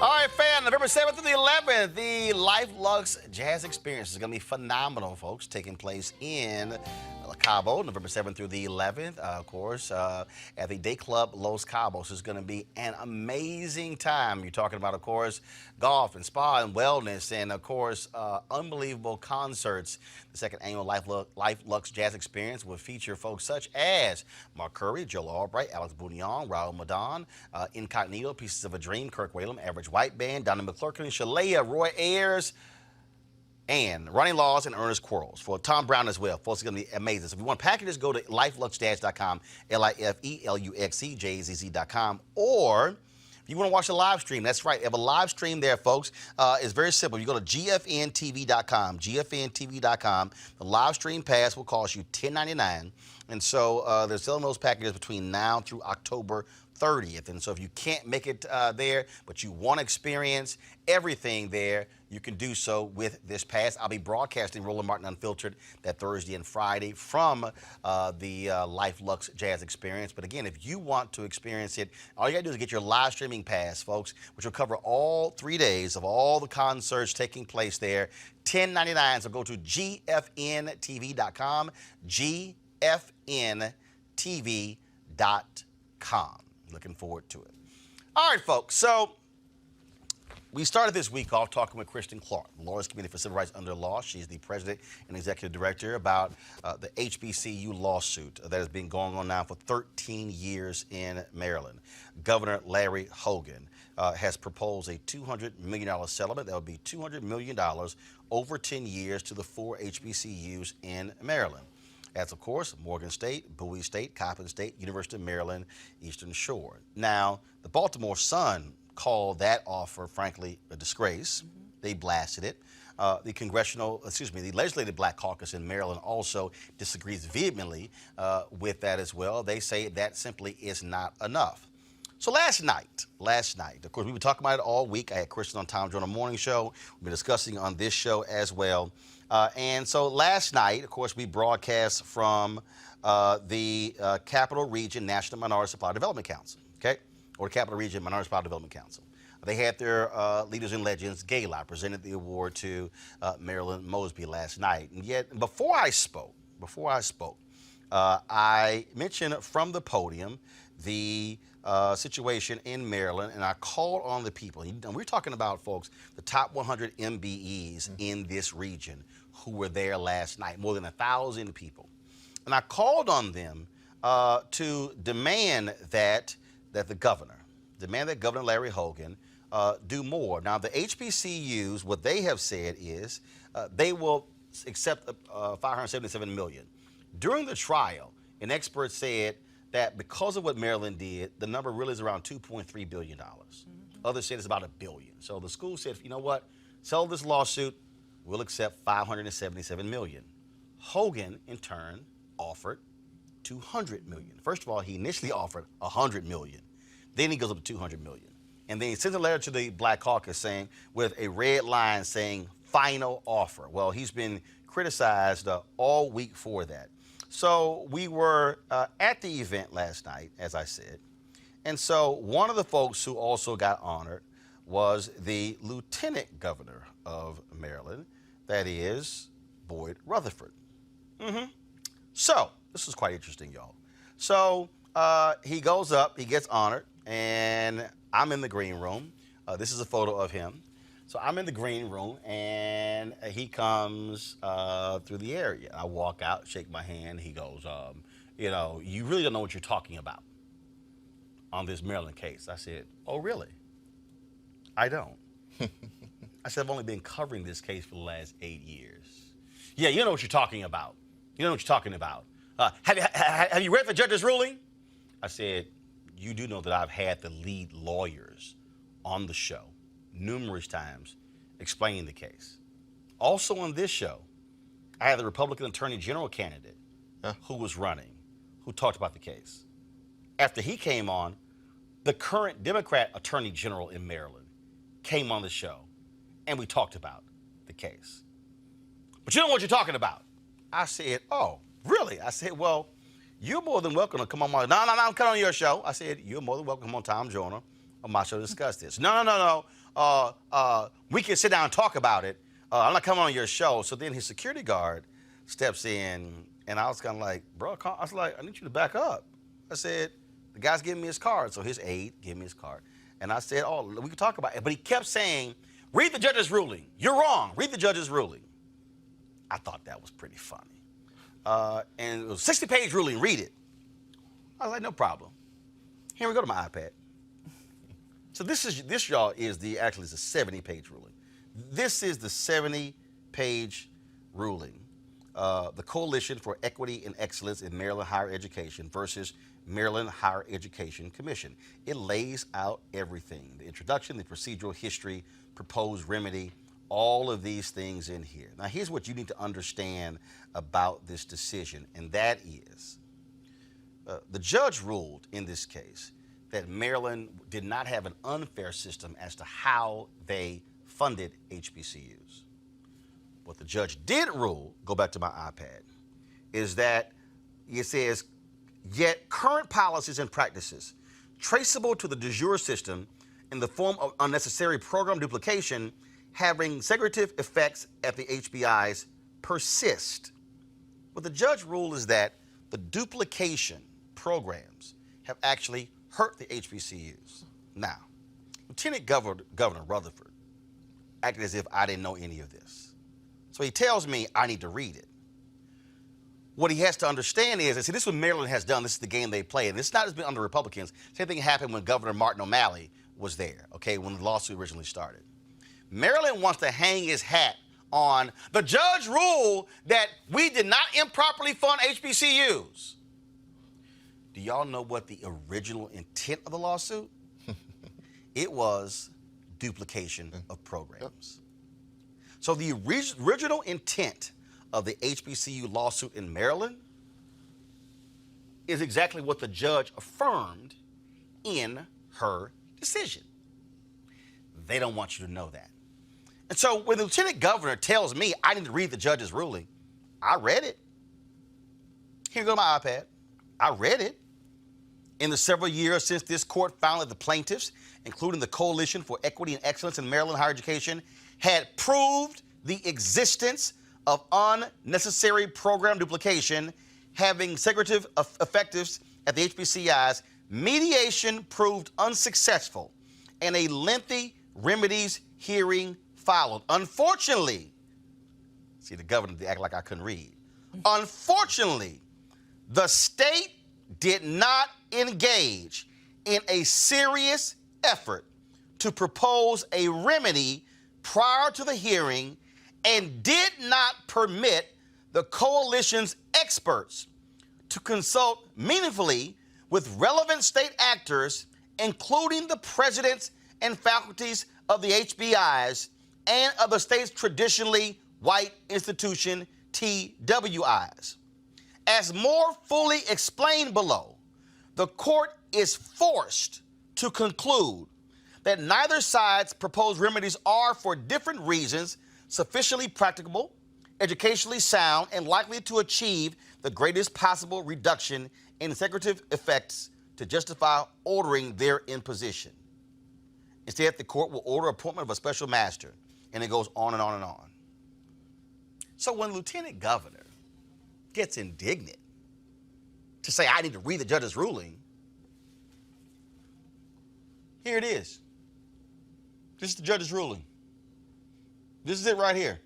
All right, fan, November November 7th through the 11th, the Luxe Jazz Experience is going to be phenomenal, folks, taking place in Cabo, November 7th through the 11th, of course, at the Day Club Los Cabos. Is going to be an amazing time. You're talking about, of course, golf and spa and wellness and, of course, unbelievable concerts. The second annual Luxe Jazz Experience will feature folks such as Mark Curry, Joel Albright, Alex Bounion, Raul Madon, Incognito, Pieces of a Dream, Kirk Whalum, Average White Band, Donna McClurkin, Shalea, Roy Ayers, and Ronnie Laws and Ernest Quarles. For Tom Brown as well. Folks, it's going to be amazing. So if you want packages, go to lifeluxejazz.com, LIFELUXEJZZ.com, or if you want to watch the live stream, that's right. They have a live stream there, folks. It's very simple. You go to gfntv.com, gfntv.com. The live stream pass will cost you $10.99. And so they're selling those packages between now through October 30th. And so if you can't make it there, but you want to experience everything there, you can do so with this pass. I'll be broadcasting Roland Martin Unfiltered that Thursday and Friday from the Luxe Jazz Experience. But again, if you want to experience it, all you got to do is get your live streaming pass, folks, which will cover all 3 days of all the concerts taking place there. $10.99. So go to gfntv.com, gfntv.com. Looking forward to it. All right, folks. So we started this week off talking with Kristen Clark, the Lawyers Committee for Civil Rights Under Law. She's the president and executive director about the HBCU lawsuit that has been going on now for 13 years in Maryland. Governor Larry Hogan has proposed a $200 million settlement. That would be $200 million over 10 years to the 4 HBCUs in Maryland. That's, of course, Morgan State, Bowie State, Coppin State, University of Maryland, Eastern Shore. Now, the Baltimore Sun called that offer, frankly, a disgrace. They blasted it. The Legislative Black Caucus in Maryland also disagrees vehemently with that as well. They say that simply is not enough. So last night, of course, we've been talking about it all week. I had Kristen on Tom Joyner Morning Show. We've been discussing on this show as well. And so last night, of course, we broadcast from the Capital Region National Minority Supply Development Council, okay? Or the Capital Region Minority Supply Development Council. They had their Leaders and Legends Gala, presented the award to Marilyn Mosby last night. And yet, before I spoke, I mentioned from the podium the situation in Maryland, and I called on the people. And we're talking about, folks, the top 100 MBEs in this region who were there last night, more than 1,000 people. And I called on them to demand that Governor Larry Hogan do more. Now, the HBCUs, what they have said is they will accept $577 million. During the trial, an expert said that because of what Maryland did, the number really is around $2.3 billion. Others said it's about $1 billion. So the school said, you know what, settle this lawsuit, we'll accept $577 million. Hogan, in turn, offered $200 million. First of all, he initially offered $100 million. Then he goes up to $200 million. And then he sends a letter to the Black Caucus saying, with a red line saying, final offer. Well, he's been criticized all week for that. So we were at the event last night, as I said. And so one of the folks who also got honored was the Lieutenant Governor of Maryland, that is Boyd Rutherford. So this is quite interesting, y'all. So he goes up, he gets honored, and I'm in the green room. This is a photo of him. So I'm in the green room, and he comes through the area. I walk out, shake my hand. He goes, you really don't know what you're talking about on this Maryland case. I said, oh, really? I don't. I said, I've only been covering this case for the last 8 years. Yeah, you know what you're talking about. You know what you're talking about. Have you read the judge's ruling? I said, you do know that I've had the lead lawyers on the show numerous times explaining the case. Also on this show, I had the Republican Attorney General candidate who was running, who talked about the case. After he came on, the current Democrat Attorney General in Maryland came on the show, and we talked about the case. But you know what you're talking about. I said, oh, really? I said, well, you're more than welcome to come on my, no, I'm coming on your show. I said, you're more than welcome to come on Tom Joyner on my show to discuss this. No. we can sit down and talk about it. I'm not coming on your show. So then his security guard steps in, and I was kind of like, bro, I was like, I need you to back up. I said, the guy's giving me his card. So his aide gave me his card. And I said, oh, we can talk about it. But he kept saying, read the judge's ruling. You're wrong. Read the judge's ruling. I thought that was pretty funny. And it was a 60-page ruling. Read it. I was like, no problem. Here we go to my iPad. So this y'all is actually it's a 70-page ruling. This is the 70-page ruling. The Coalition for Equity and Excellence in Maryland Higher Education versus Maryland Higher Education Commission. It lays out everything: the introduction, the procedural history, proposed remedy, all of these things in here. Now, here's what you need to understand about this decision, and that is the judge ruled in this case that Maryland did not have an unfair system as to how they funded HBCUs. What the judge did rule, go back to my iPad, is that it says, yet current policies and practices traceable to the de jure system in the form of unnecessary program duplication having segregative effects at the HBIs persist. What the judge ruled is that the duplication programs have actually hurt the HBCUs. Now, Lieutenant Governor Rutherford acted as if I didn't know any of this. So he tells me I need to read it. What he has to understand is, see, this is what Maryland has done. This is the game they play. And it's not just been under Republicans. Same thing happened when Governor Martin O'Malley was there, okay, when the lawsuit originally started. Maryland wants to hang his hat on the judge ruled that we did not improperly fund HBCUs. Do y'all know what the original intent of the lawsuit? It was duplication of programs. So the original intent of the HBCU lawsuit in Maryland is exactly what the judge affirmed in her decision. They don't want you to know that. And so when the lieutenant governor tells me I need to read the judge's ruling, I read it. Here go my iPad. I read it. In the several years since this court found that the plaintiffs, including the Coalition for Equity and Excellence in Maryland Higher Education, had proved the existence of unnecessary program duplication having segregative effects at the HBCIs, mediation proved unsuccessful and a lengthy remedies hearing followed. Unfortunately, see, the governor act like I couldn't read. Unfortunately, the state did not engage in a serious effort to propose a remedy prior to the hearing and did not permit the coalition's experts to consult meaningfully with relevant state actors, including the presidents and faculties of the HBIs and of the state's traditionally white institution, TWIs. As more fully explained below, the court is forced to conclude that neither side's proposed remedies are, for different reasons, sufficiently practicable, educationally sound, and likely to achieve the greatest possible reduction in segregative effects to justify ordering their imposition. Instead, the court will order appointment of a special master, and it goes on and on and on. So when Lieutenant Governor gets indignant to say, I need to read the judge's ruling, here it is. This is the judge's ruling. This is it right here.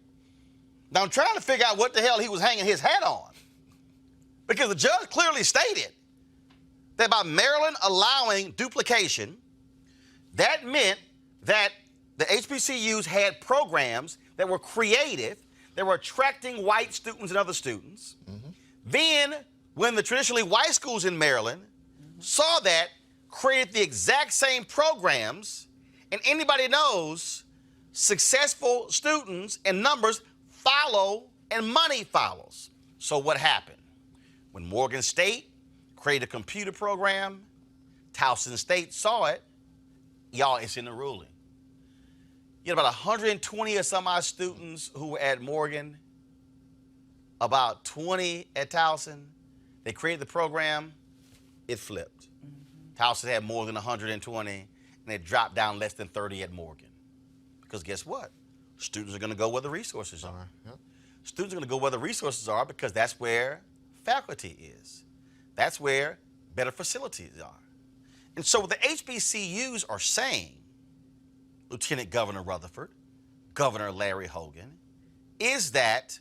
Now, I'm trying to figure out what the hell he was hanging his hat on, because the judge clearly stated that by Maryland allowing duplication, that meant that the HBCUs had programs that were creative, that were attracting white students and other students. Mm-hmm. Then, when the traditionally white schools in Maryland saw that, created the exact same programs, and anybody knows successful students and numbers follow and money follows. So what happened? When Morgan State created a computer program, Towson State saw it. Y'all, it's in the ruling. You had about 120 or some odd students who were at Morgan, about 20 at Towson. They created the program, it flipped. Mm-hmm. Towson had more than 120, and it dropped down less than 30 at Morgan. Because guess what? Students are going to go where the resources are. Students are going to go where the resources are because that's where faculty is. That's where better facilities are. And so what the HBCUs are saying, Lieutenant Governor Rutherford, Governor Larry Hogan, is that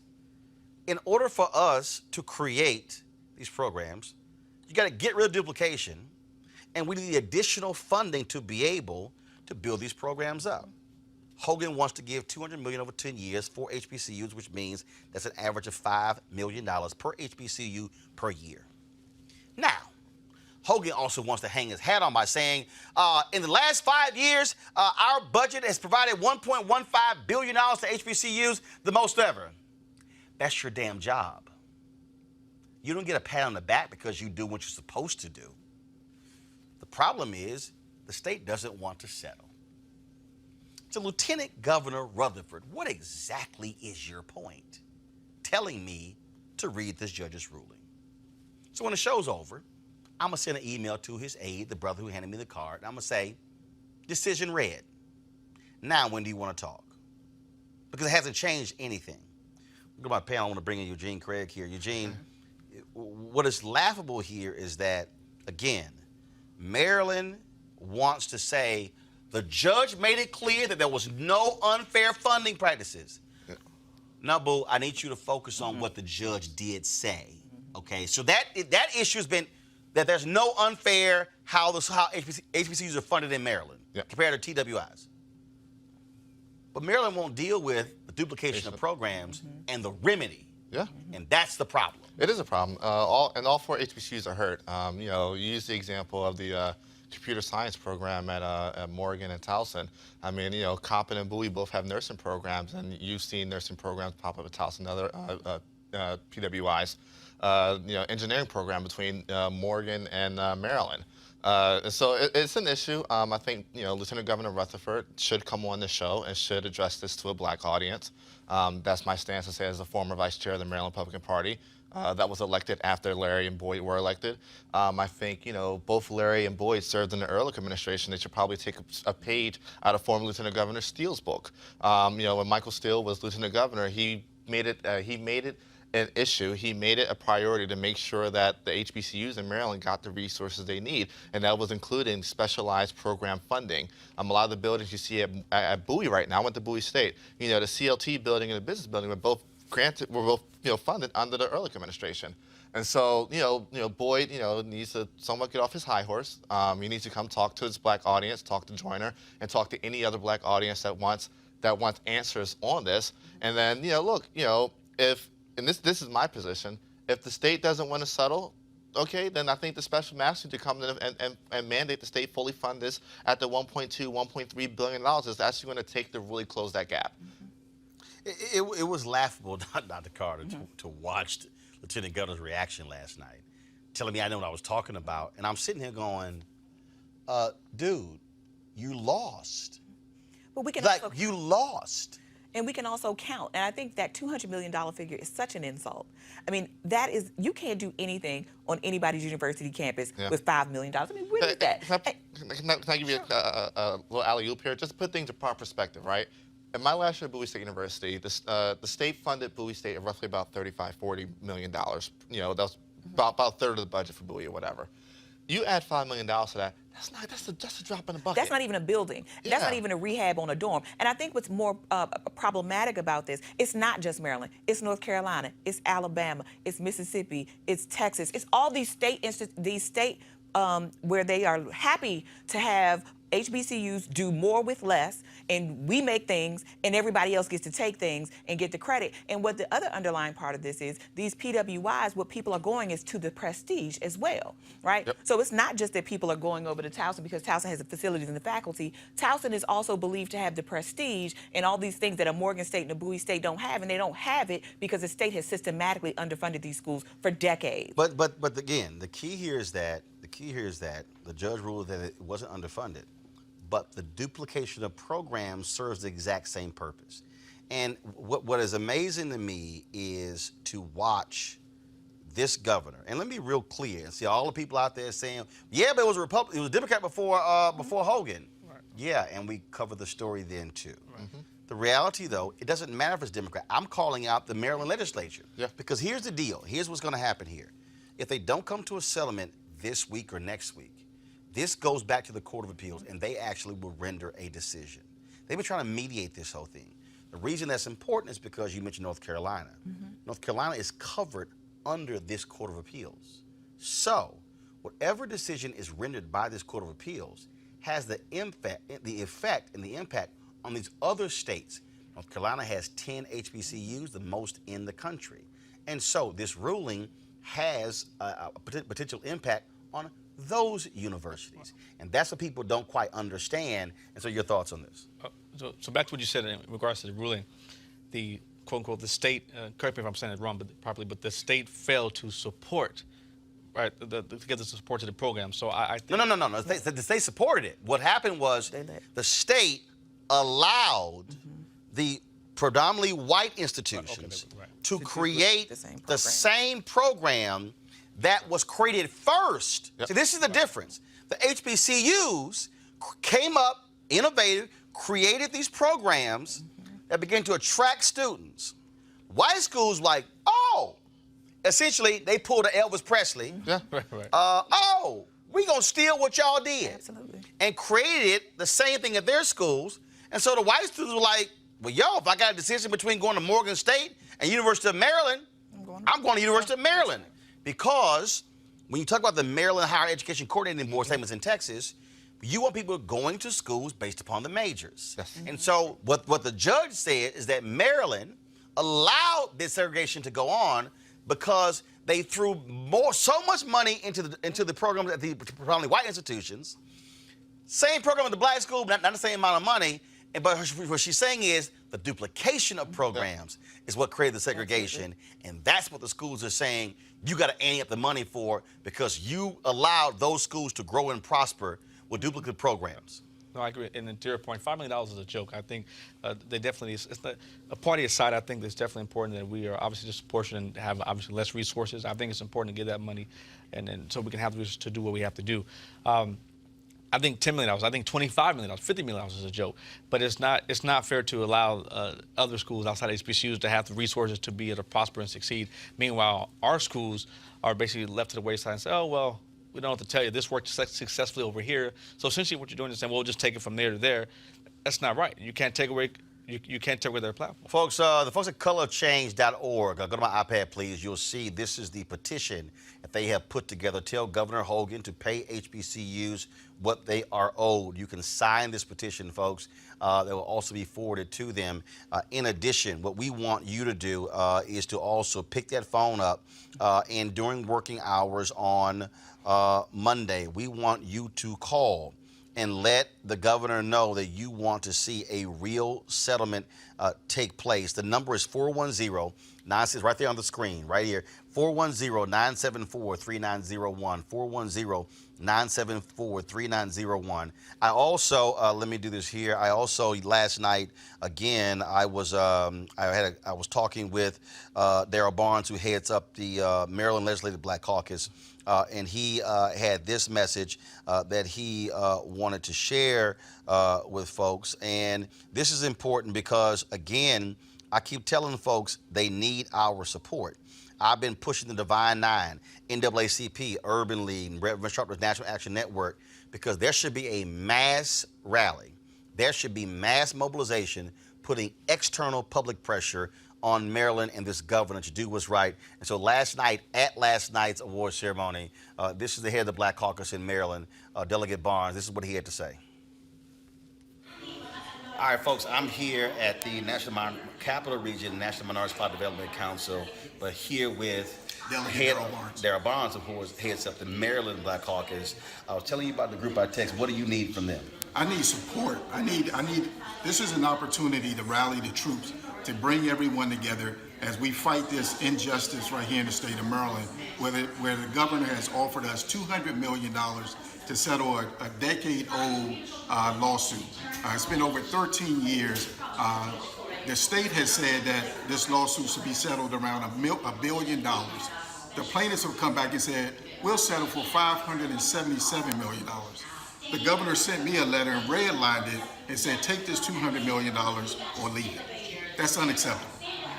in order for us to create these programs, you got to get rid of duplication, and we need the additional funding to be able to build these programs up. Hogan wants to give $200 million over 10 years for HBCUs, which means that's an average of $5 million per HBCU per year. Now, Hogan also wants to hang his hat on by saying, in the last 5 years, our budget has provided $1.15 billion to HBCUs, the most ever. That's your damn job. You don't get a pat on the back because you do what you're supposed to do. The problem is the state doesn't want to settle. So, Lieutenant Governor Rutherford, what exactly is your point telling me to read this judge's ruling? So when the show's over, I'm going to send an email to his aide, the brother who handed me the card, and I'm going to say, decision read. Now, when do you want to talk? Because it hasn't changed anything. Look at my panel. I want to bring in Eugene Craig here. Eugene, what is laughable here is that, again, Maryland wants to say the judge made it clear that there was no unfair funding practices. Now, boo, I need you to focus on what the judge did say. Okay, so that issue has been that there's no unfair how HBCUs are funded in Maryland compared to TWIs. But Maryland won't deal with the duplication of programs and the remedy. And that's the problem. It is a problem. All 4 HBCUs are hurt. You know, you use the example of the computer science program at Morgan and Towson. I mean, you know, Coppin and Bowie both have nursing programs, and you've seen nursing programs pop up at Towson and other PWIs. You know, engineering program between Morgan and Maryland. So it's an issue. I think, you know, Lieutenant Governor Rutherford should come on the show and should address this to a black audience. That's my stance to say as a former vice chair of the Maryland Republican Party that was elected after Larry and Boyd were elected. I think, you know, both Larry and Boyd served in the Ehrlich administration. They should probably take a page out of former Lieutenant Governor Steele's book. You know, when Michael Steele was Lieutenant Governor, he made it an issue. He made it a priority to make sure that the HBCUs in Maryland got the resources they need, and that was including specialized program funding. A lot of the buildings you see at Bowie right now, I went to Bowie State, you know, the CLT building and the business building were both funded under the Ehrlich administration. And so, you know, Boyd, you know, needs to somewhat get off his high horse. He needs to come talk to his black audience, talk to Joyner, and talk to any other black audience that wants answers on this. And then, you know, look, you know, and this is my position, if the state doesn't want to settle, okay, then I think the special master to come in and mandate the state fully fund this at the $1.2, $1.3 billion is actually going to take to really close that gap. It was laughable, Dr. Carter, to watch Lieutenant Governor's reaction last night, telling me I know what I was talking about. And I'm sitting here going, dude, you lost. But we can like, you lost. And we can also count. And I think that $200 million figure is such an insult. I mean, that is, you can't do anything on anybody's university campus with $5 million. I mean, where is that? Can I give you a little alley-oop here? Just to put things in proper perspective, right? In my last year at Bowie State University, the state funded Bowie State at roughly about $35–40 million. You know, that was about a third of the budget for Bowie or whatever. You add $5 million to that, that's a drop in the bucket. That's not even a building. That's not even a rehab on a dorm. And I think what's more problematic about this, it's not just Maryland. It's North Carolina. It's Alabama. It's Mississippi. It's Texas. It's all these state where they are happy to have HBCUs do more with less, and we make things, and everybody else gets to take things and get the credit. And what the other underlying part of this is, these PWIs, what people are going is to the prestige as well, right? Yep. So it's not just that people are going over to Towson because Towson has the facilities and the faculty. Towson is also believed to have the prestige and all these things that a Morgan State and a Bowie State don't have, and they don't have it because the state has systematically underfunded these schools for decades. But again, the key here is that the judge ruled that it wasn't underfunded, but the duplication of programs serves the exact same purpose. And what is amazing to me is to watch this governor. And let me be real clear and see all the people out there saying, yeah, but it was a Democrat before Hogan. Right. Yeah, and we covered the story then too. The reality, though, it doesn't matter if it's Democrat. I'm calling out the Maryland legislature. Yeah. Because here's the deal. Here's what's going to happen here. If they don't come to a settlement this week or next week, this goes back to the Court of Appeals, and they actually will render a decision. They've been trying to mediate this whole thing. The reason that's important is because you mentioned North Carolina. North Carolina is covered under this Court of Appeals. So, whatever decision is rendered by this Court of Appeals has the effect and the impact on these other states. North Carolina has 10 HBCUs, the most in the country. And so this ruling has a potential impact on those universities. And that's what people don't quite understand. And so your thoughts on this? So back to what you said in regards to the ruling, the quote unquote, the state, correct me if I'm saying it wrong, but properly, but the state failed to support, right, to get the support to the program. So I think No. The state supported it. What happened was the state allowed the predominantly white institutions to create the same program that was created first. See, this is the difference. The HBCUs came up, innovated, created these programs that began to attract students. White schools like, oh, essentially they pulled a Elvis Presley. Oh, we gonna steal what y'all did. Absolutely. And created the same thing at their schools. And so the white students were like, well, yo, if I got a decision between going to Morgan State and University of Maryland, I'm going to University of Maryland. Because when you talk about the Maryland Higher Education Coordinating Board statements in Texas, you want people going to schools based upon the majors. And so what the judge said is that Maryland allowed this segregation to go on because they threw so much money into the programs at the predominantly white institutions. Same program at the black school, but not the same amount of money. But what she's saying is the duplication of programs is what created the segregation. And that's what the schools are saying you got to ante up the money for because you allowed those schools to grow and prosper with duplicate programs. No, I agree. And to your point, $5 million is a joke. I think they definitely, a party aside, I think it's definitely important that we are obviously disproportionate and have obviously less resources. I think it's important to get that money and so we can have the resources to do what we have to do. I think $10 million, I think $25 million, $50 million is a joke. But it's not fair to allow other schools outside HBCUs to have the resources to be able to prosper and succeed. Meanwhile, our schools are basically left to the wayside and say, oh, well, we don't have to tell you this worked successfully over here. So essentially what you're doing is saying, well, we'll just take it from there to there. That's not right. You can't take away you can't take away their platform. Folks, the folks at colorchange.org, go to my iPad, please. You'll see this is the petition that they have put together. Tell Governor Hogan to pay HBCUs what they are owed. You can sign this petition, folks. That will also be forwarded to them. In addition, what we want you to do is to also pick that phone up and during working hours on Monday, we want you to call and let the governor know that you want to see a real settlement take place. The number is 410-96, right there on the screen, right here, 410-974-3901, 410-974-3901. I also, let me do this here. I also, last night, again, I was talking with Darryl Barnes, who heads up the Maryland Legislative Black Caucus, and he had this message that he wanted to share with folks. And this is important because, again, I keep telling folks they need our support. I've been pushing the Divine Nine, NAACP, Urban League, and Reverend Sharp's National Action Network because there should be a mass rally. There should be mass mobilization putting external public pressure on Maryland and this governor to do what's right. And so last night, at last night's award ceremony, this is the head of the Black Caucus in Maryland, Delegate Barnes. This is what he had to say. All right, folks, I'm here at the Capital Region National Minority Spot Development Council, but here with Darryl Barnes, of course, heads up the Maryland Black Caucus. I was telling you about the group I text. What do you need from them? I need support. I need. This is an opportunity to rally the troops, to bring everyone together as we fight this injustice right here in the state of Maryland, where the governor has offered us $200 million to settle a decade-old lawsuit. It's been over 13 years. The state has said that this lawsuit should be settled around $1 billion. The plaintiffs have come back and said, we'll settle for $577 million. The governor sent me a letter and redlined it and said, take this $200 million or leave it. That's unacceptable.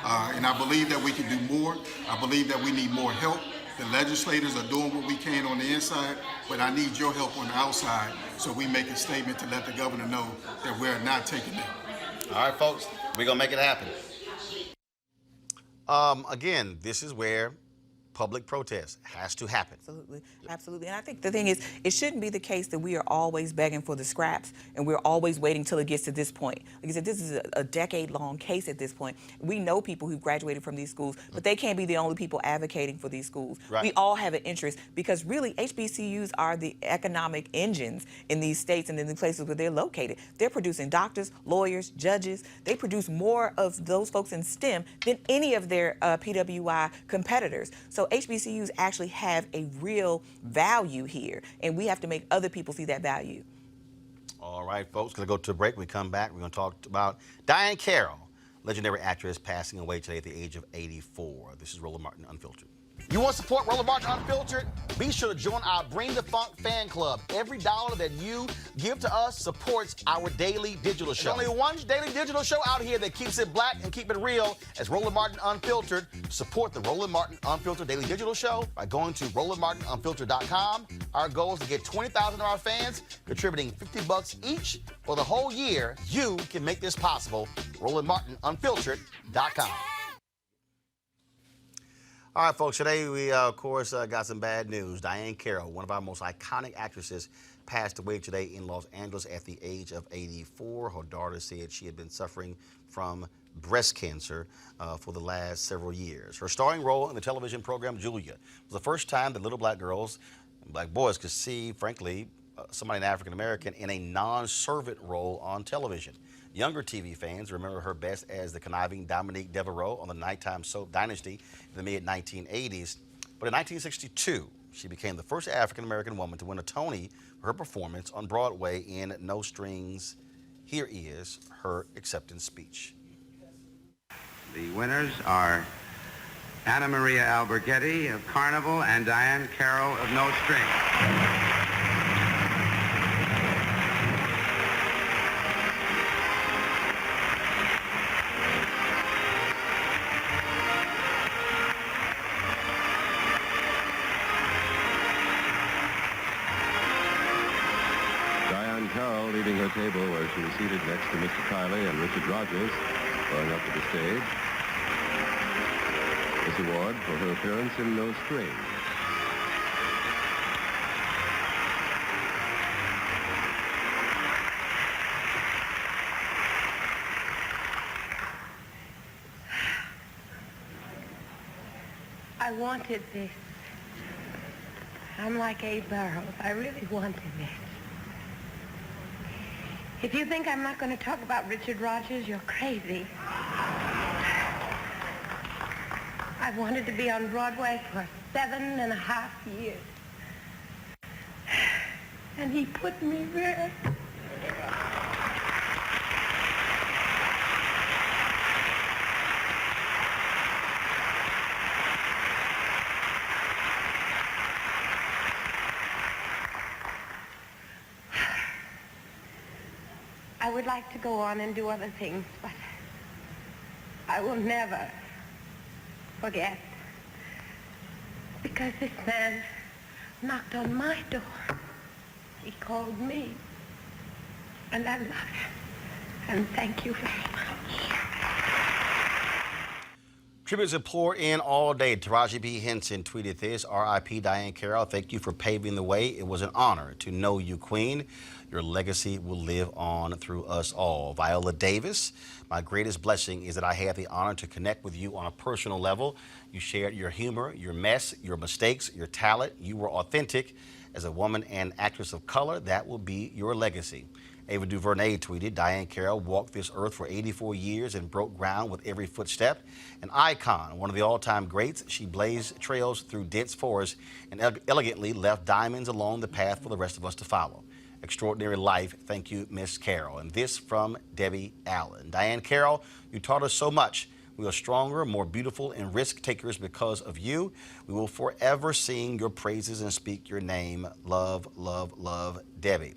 And I believe that we can do more. I believe that we need more help. The legislators are doing what we can on the inside, but I need your help on the outside so we make a statement to let the governor know that we're not taking it. All right, folks, we're going to make it happen. Again, this is where public protest has to happen. Absolutely, absolutely. And I think the thing is, it shouldn't be the case that we are always begging for the scraps and we're always waiting till it gets to this point. Like I said, this is a decade-long case at this point. We know people who graduated from these schools, but they can't be the only people advocating for these schools. Right. We all have an interest because really HBCUs are the economic engines in these states and in the places where they're located. They're producing doctors, lawyers, judges. They produce more of those folks in STEM than any of their PWI competitors. So HBCUs actually have a real value here, and we have to make other people see that value. All right, folks, going to go to a break. When we come back, we're going to talk about Diahann Carroll, legendary actress, passing away today at the age of 84. This is Roland Martin Unfiltered. You want to support Roland Martin Unfiltered? Be sure to join our Bring the Funk fan club. Every dollar that you give to us supports our daily digital show. There's only one daily digital show out here that keeps it black and keep it real as Roland Martin Unfiltered. Support the Roland Martin Unfiltered daily digital show by going to RolandMartinUnfiltered.com. Our goal is to get 20,000 of our fans contributing $50 each for the whole year. You can make this possible. RolandMartinUnfiltered.com. All right, folks, today we, of course, got some bad news. Diahann Carroll, one of our most iconic actresses, passed away today in Los Angeles at the age of 84. Her daughter said she had been suffering from breast cancer for the last several years. Her starring role in the television program Julia was the first time that little black girls and black boys could see, frankly, somebody African-American in a non-servant role on television. Younger TV fans remember her best as the conniving Dominique Devereaux on the nighttime soap Dynasty in the mid-1980s. But in 1962, she became the first African-American woman to win a Tony for her performance on Broadway in No Strings. Here is her acceptance speech. The winners are Anna Maria Alberghetti of Carnival and Diahann Carroll of No Strings. Diahann Carroll leaving her table where she was seated next to Mr. Kiley and Richard Rogers, going up to the stage. This award for her appearance in No Strings. I wanted this. I'm like Abe Burrows. I really wanted this. If you think I'm not going to talk about Richard Rogers, you're crazy. I've wanted to be on Broadway for 7.5 years. And he put me there. I would like to go on and do other things, but I will never forget. Because this man knocked on my door. He called me. And I love him. And thank you very much. Tributes have poured in all day. Taraji P. Henson tweeted this: R.I.P. Diahann Carroll, thank you for paving the way. It was an honor to know you, Queen. Your legacy will live on through us all. Viola Davis, my greatest blessing is that I had the honor to connect with you on a personal level. You shared your humor, your mess, your mistakes, your talent. You were authentic. As a woman and actress of color, that will be your legacy. Ava DuVernay tweeted, Diahann Carroll walked this earth for 84 years and broke ground with every footstep. An icon, one of the all-time greats, she blazed trails through dense forests and elegantly left diamonds along the path for the rest of us to follow. Extraordinary life. Thank you, Miss Carroll. And this from Debbie Allen. Diahann Carroll, you taught us so much. We are stronger, more beautiful, and risk takers because of you. We will forever sing your praises and speak your name. Love, love, love, Debbie.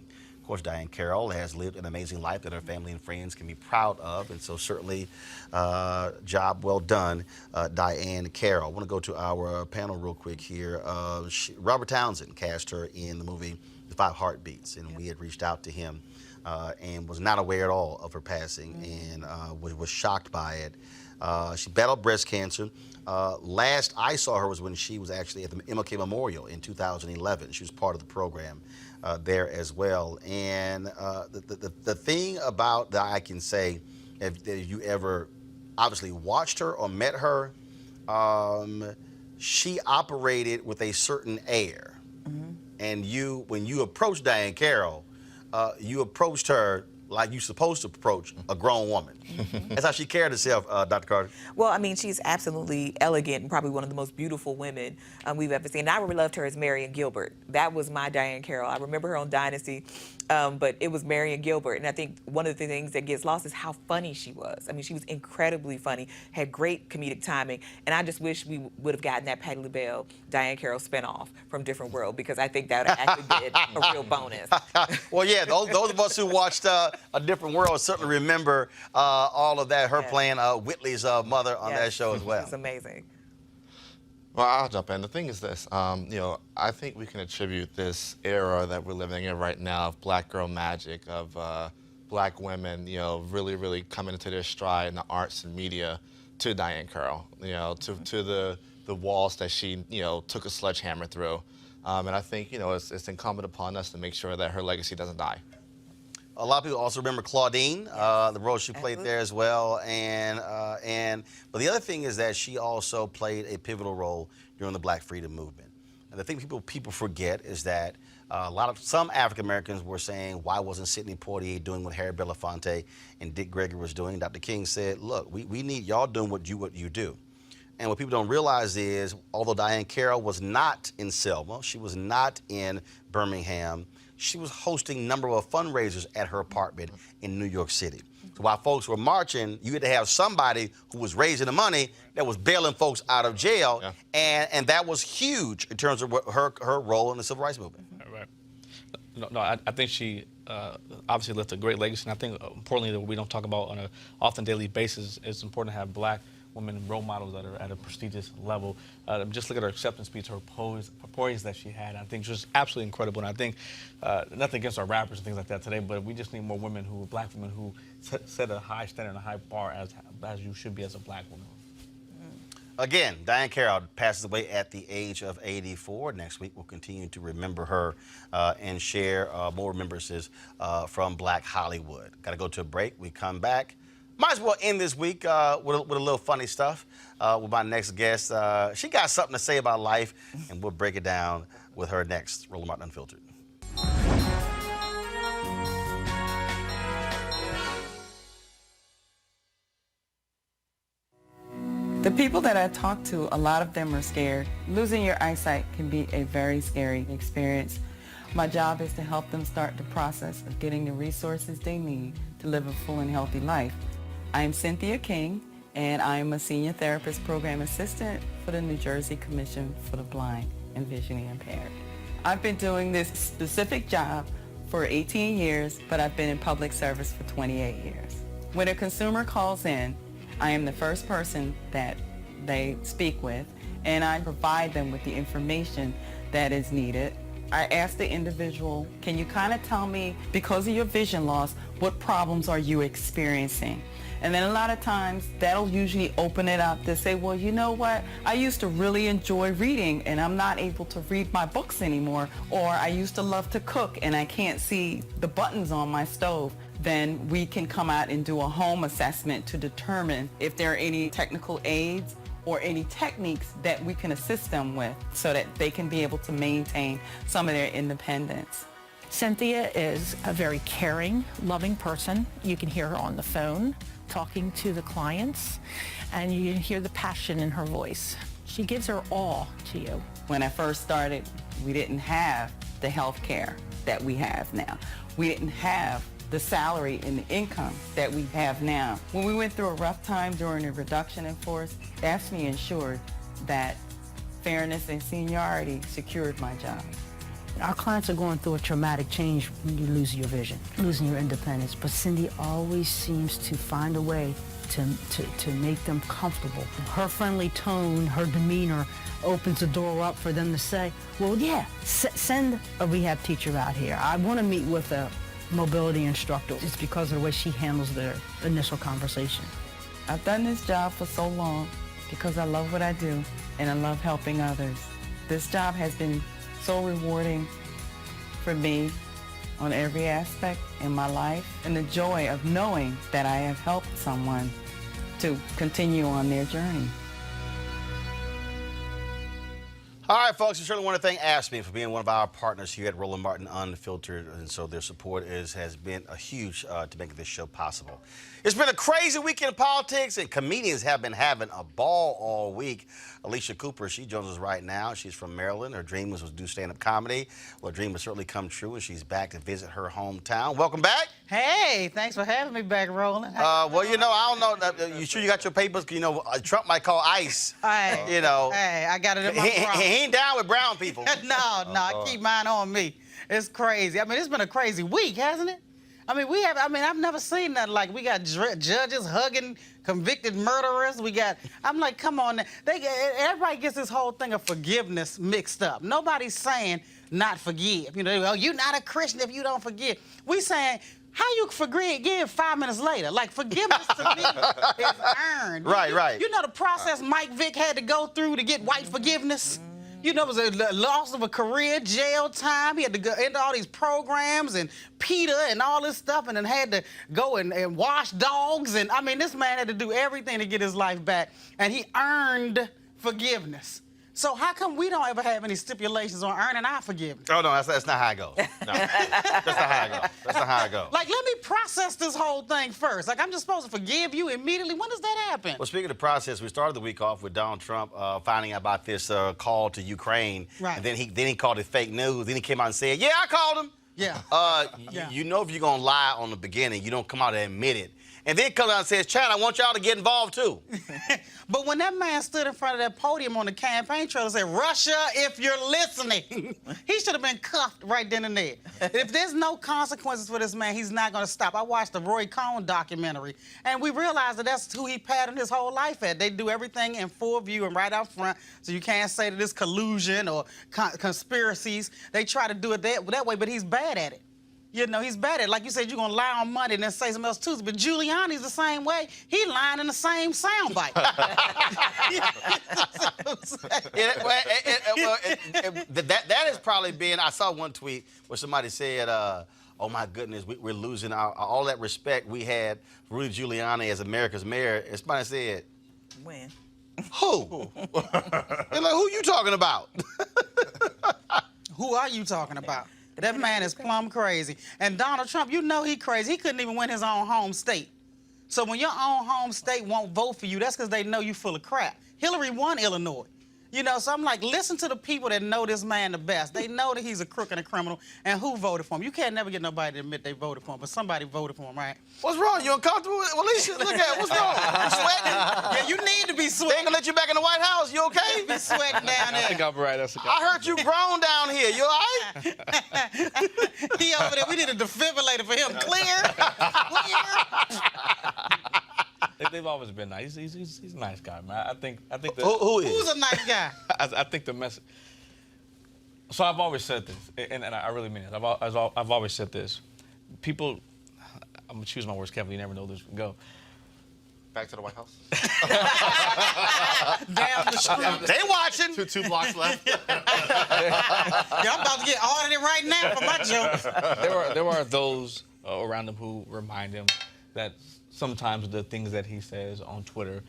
course, Diahann Carroll has lived an amazing life that her family and friends can be proud of, and so certainly, job well done, Diahann Carroll. I want to go to our panel real quick here. Robert Townsend cast her in the movie The 5 Heartbeats, and we had reached out to him and was not aware at all of her passing, and was shocked by it. She battled breast cancer. Last I saw her was when she was actually at the MLK Memorial in 2011. She was part of the program there as well. And the thing about that I can say, if you ever obviously watched her or met her, she operated with a certain air. And when you approached Diahann Carroll, you approached her like you're supposed to approach a grown woman. That's how she carried herself, Dr. Carter. Well, I mean, she's absolutely elegant and probably one of the most beautiful women we've ever seen. And I really loved her as Marion Gilbert. That was my Diahann Carroll. I remember her on Dynasty, but it was Marion Gilbert. And I think one of the things that gets lost is how funny she was. I mean, she was incredibly funny, had great comedic timing. And I just wish we would have gotten that Patti LaBelle, Diahann Carroll spinoff from Different World, because I think that would have actually been a real bonus. Well, yeah, those of us who watched A Different World certainly remember all of that, her playing Whitley's mother on that show as well. It's amazing. Well, I'll jump in. The thing is this, I think we can attribute this era that we're living in right now of black girl magic, of black women, really, really coming into their stride in the arts and media to Diahann Carroll, to the walls that she, took a sledgehammer through. And I think, it's incumbent upon us to make sure that her legacy doesn't die. A lot of people also remember Claudine, the role she played there as well, but the other thing is that she also played a pivotal role during the Black Freedom Movement. And the thing people forget is that some African Americans were saying, why wasn't Sidney Poitier doing what Harry Belafonte and Dick Gregory was doing? Dr. King said, look, we need y'all doing what you do. And what people don't realize is, although Diahann Carroll was not in Selma, she was not in Birmingham, she was hosting a number of fundraisers at her apartment in New York City. So while folks were marching, you had to have somebody who was raising the money that was bailing folks out of jail, and that was huge in terms of her role in the civil rights movement. Right. No, I think she obviously left a great legacy, and I think importantly that we don't talk about on an often daily basis, it's important to have black women role models that are at a prestigious level. Just look at her acceptance speech, her poise that she had. I think she was absolutely incredible. And I think, nothing against our rappers and things like that today, but we just need more women black women who set a high standard and a high bar as you should be as a black woman. Again, Diahann Carroll passes away at the age of 84. Next week, we'll continue to remember her and share more remembrances from Black Hollywood. Got to go to a break. We come back. Might as well end this week with a little funny stuff with my next guest. She got something to say about life, and we'll break it down with her next. Roland Martin Unfiltered. The people that I talk to, a lot of them are scared. Losing your eyesight can be a very scary experience. My job is to help them start the process of getting the resources they need to live a full and healthy life. I'm Cynthia King, and I'm a Senior Therapist Program Assistant for the New Jersey Commission for the Blind and Visually Impaired. I've been doing this specific job for 18 years, but I've been in public service for 28 years. When a consumer calls in, I am the first person that they speak with, and I provide them with the information that is needed. I ask the individual, can you kind of tell me, because of your vision loss, what problems are you experiencing? And then a lot of times that'll usually open it up to say, well, you know what? I used to really enjoy reading and I'm not able to read my books anymore. Or I used to love to cook and I can't see the buttons on my stove. Then we can come out and do a home assessment to determine if there are any technical aids or any techniques that we can assist them with so that they can be able to maintain some of their independence. Cynthia is a very caring, loving person. You can hear her on the phone talking to the clients, and you can hear the passion in her voice. She gives her all to you. When I first started, we didn't have the health care that we have now. We didn't have the salary and the income that we have now. When we went through a rough time during the reduction in force, AFSCME ensured that fairness and seniority secured my job. Our clients are going through a traumatic change when you lose your vision, losing your independence. But Cindy always seems to find a way to make them comfortable. Her friendly tone, her demeanor opens the door up for them to say, well, yeah, send a rehab teacher out here. I want to meet with a mobility instructor. It's because of the way she handles the initial conversation. I've done this job for so long because I love what I do and I love helping others. This job has been so rewarding for me on every aspect in my life, and the joy of knowing that I have helped someone to continue on their journey. All right, folks, we certainly want to thank AFSCME for being one of our partners here at Roland Martin Unfiltered, and so their support has been a huge to making this show possible. It's been a crazy weekend in politics, and comedians have been having a ball all week. Alycia Cooper, she joins us right now. She's from Maryland. Her dream was to do stand-up comedy. Well, her dream has certainly come true, and she's back to visit her hometown. Welcome back. Hey, thanks for having me back, Roland. Well, you know, I don't know. You sure you got your papers? You know, Trump might call ICE. Hey, you know. Hey, I got it in my he ain't down with brown people. No, I keep mine on me. It's crazy. I mean, it's been a crazy week, hasn't it? I mean, I've never seen nothing like. We got judges hugging convicted murderers. I'm like, come on. Everybody gets this whole thing of forgiveness mixed up. Nobody's saying not forgive. You know, you're not a Christian if you don't forgive. We saying, how you forgive 5 minutes later? Like, forgiveness to me is earned. Right. You know the process Mike Vick had to go through to get white forgiveness? You know, it was a loss of a career, jail time. He had to go into all these programs and PETA and all this stuff, and then had to go and wash dogs. And I mean, this man had to do everything to get his life back, and he earned forgiveness. So how come we don't ever have any stipulations on earning our forgiveness? Oh, no, that's not how it goes. No, that's not how it goes. That's not how it goes. Like, let me process this whole thing first. Like, I'm just supposed to forgive you immediately? When does that happen? Well, speaking of process, we started the week off with Donald Trump finding out about this call to Ukraine. Right. And then he called it fake news. Then he came out and said, yeah, I called him. Yeah. You know if you're going to lie on the beginning, you don't come out and admit it. And then comes out and says, Chad, I want y'all to get involved, too. But when that man stood in front of that podium on the campaign trail and said, Russia, if you're listening, he should have been cuffed right then and there. If there's no consequences for this man, he's not going to stop. I watched the Roy Cohn documentary, and we realized that that's who he patterned his whole life at. They do everything in full view and right out front, so you can't say that it's collusion or conspiracies. They try to do it that way, but he's bad at it. You know, he's bad at it. Like you said, you're going to lie on Monday and then say something else Tuesday. But Giuliani's the same way. He lying in the same soundbite. That has probably been, I saw one tweet where somebody said, oh, my goodness, we're losing all that respect we had for Rudy Giuliani as America's mayor. And somebody said, when? Who? They're like, who you talking about? Who are you talking about? That man is plumb crazy. And Donald Trump, you know he crazy. He couldn't even win his own home state. So when your own home state won't vote for you, that's because they know you full of crap. Hillary won Illinois. You know, so I'm like, listen to the people that know this man the best. They know that he's a crook and a criminal, and who voted for him. You can't never get nobody to admit they voted for him, but somebody voted for him, right? What's wrong? You uncomfortable? Well, Alycia, look at it. What's wrong? You sweating? Yeah, you need to be sweating. They ain't gonna let you back in the White House. You okay? You be sweating down there. I think I'm right. I heard you grown down here. You all right? He over there. We need a defibrillator for him. Clear? They've always been nice. He's a nice guy, man. I think that. Who is? Who's a nice guy? I think the message. So I've always said this, and I really mean it. I've always said this. People, I'm gonna choose my words carefully. You never know this will go. Back to the White House. Down the street. They watching. Two blocks left. Yeah, I'm about to get audited right now for my jokes. There are those around him who remind him that sometimes the things that he says on Twitter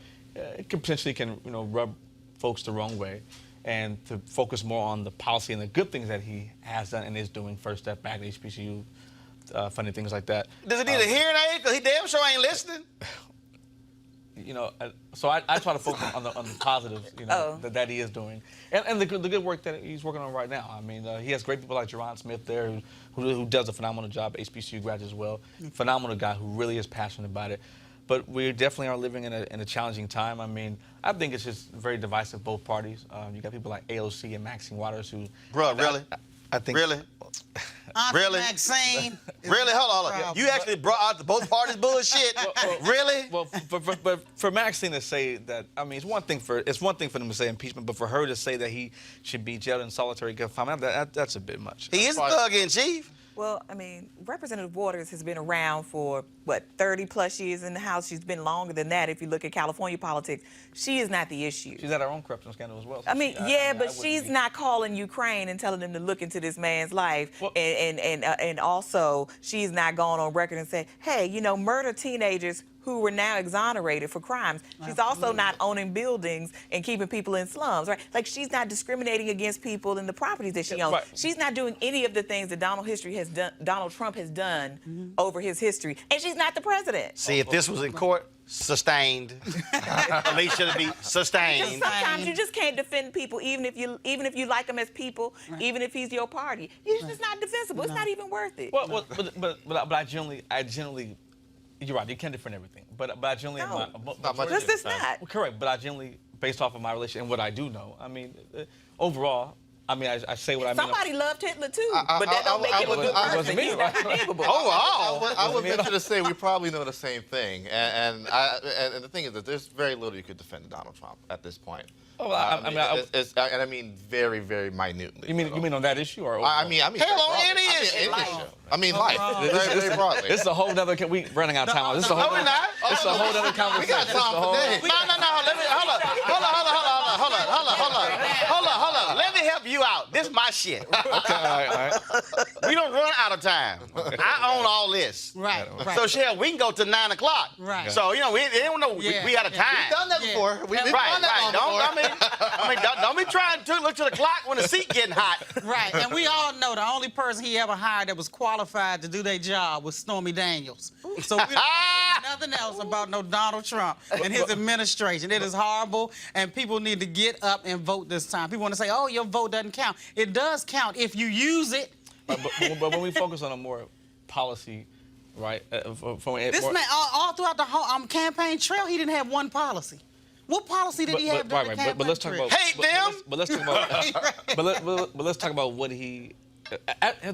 potentially can rub folks the wrong way, and to focus more on the policy and the good things that he has done and is doing. First Step Back, HBCU, funny things like that. Does it need a hearing aid? Because he damn sure ain't listening. So I try to focus on the positives, that he is doing, and the good work that he's working on right now. I mean, he has great people like Jerron Smith there, who does a phenomenal job, HBCU graduate as well. Phenomenal guy who really is passionate about it. But we definitely are living in a challenging time. I mean, I think it's just very divisive, both parties. You got people like AOC and Maxine Waters who... Bro, really? I think really. Aunt Really? Maxine. Really? Hold on. You actually brought out both parties' bullshit. Really? Well, but for Maxine to say that, I mean, it's one thing for them to say impeachment, but for her to say that he should be jailed in solitary confinement, that's a bit much. He is a thug in chief. Well, I mean, Representative Waters has been around for, what, 30-plus years in the House. She's been longer than that if you look at California politics. She is not the issue. She's had her own corruption scandal as well. So I mean, but she's not calling Ukraine and telling them to look into this man's life. Well, and also, she's not going on record and saying, hey, you know, murder teenagers who were now exonerated for crimes. She's also not owning buildings and keeping people in slums, right? Like, she's not discriminating against people and the properties that she owns. Right. She's not doing any of the things that Donald Trump has done over his history. And she's not the president. See, if this was in court, sustained. Alycia to be sustained. Because sometimes you just can't defend people, even if you like them as people, even if he's your party. It's just not defensible. It's not even worth it. Well, but I generally. You're right. You can't defend everything, but I generally. Because it's not. Correct, but I generally, based off of my relationship and what I do know, I mean, overall, I mean, I say what I mean. Somebody loved Hitler too, but that don't make him a good person. He's not forgivable. I would venture to say we probably know the same thing, and the thing is that there's very little you could defend Donald Trump at this point. Oh, well, I mean very, very minutely. You mean on that issue, or I mean, hell, on any issue. I mean, life. Very broadly. This is a whole other. We running out of time. This is a whole. This is a whole other conversation. We got time for that. Hold on. Let me help you out. This is my shit. Okay, all right. We don't run out of time. I own all this. Right. So, Shell, we can go to 9 o'clock. Right. So, you know, we don't know we out of time. We've done that before. We've done that before. Don't be trying to look to the clock when the seat getting hot. Right, and we all know the only person he ever hired that was qualified to do their job was Stormy Daniels. So we don't know nothing else about no Donald Trump and his administration. It is horrible, and people need to get up and vote this time. People want to say, oh, your vote doesn't count. It does count if you use it. But when we focus on a more policy, right? This man, all throughout the whole campaign trail, he didn't have one policy. What policy did he have during the campaign? But let's talk about hate them. But let's talk about but let's talk about what he. The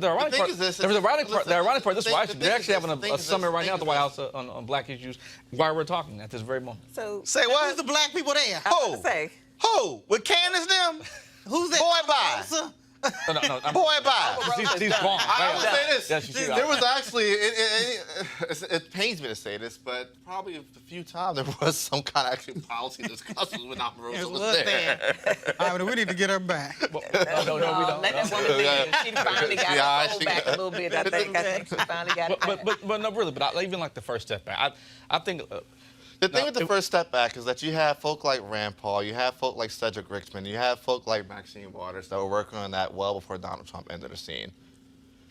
ironic part. This is why they're actually having a summit right now at the White House on black issues. Why we're talking at this very moment. So say what? Who's the black people there? Who? With Candace them? Who's that? Boy, bye. No, Boy, bye. She's gone. I would say this. Yeah, there was actually, it pains me to say this, but probably a few times there was some kind of actually policy discussions when Omarosa was there. All right, we need to get her back. No, we don't. Let that woman be. She finally got her soul back a little bit. I think she finally got it. But no, really. But even like the first step back, I think. The thing with the first step back is that you have folk like Rand Paul, you have folk like Cedric Richmond, you have folk like Maxine Waters that were working on that well before Donald Trump entered the scene.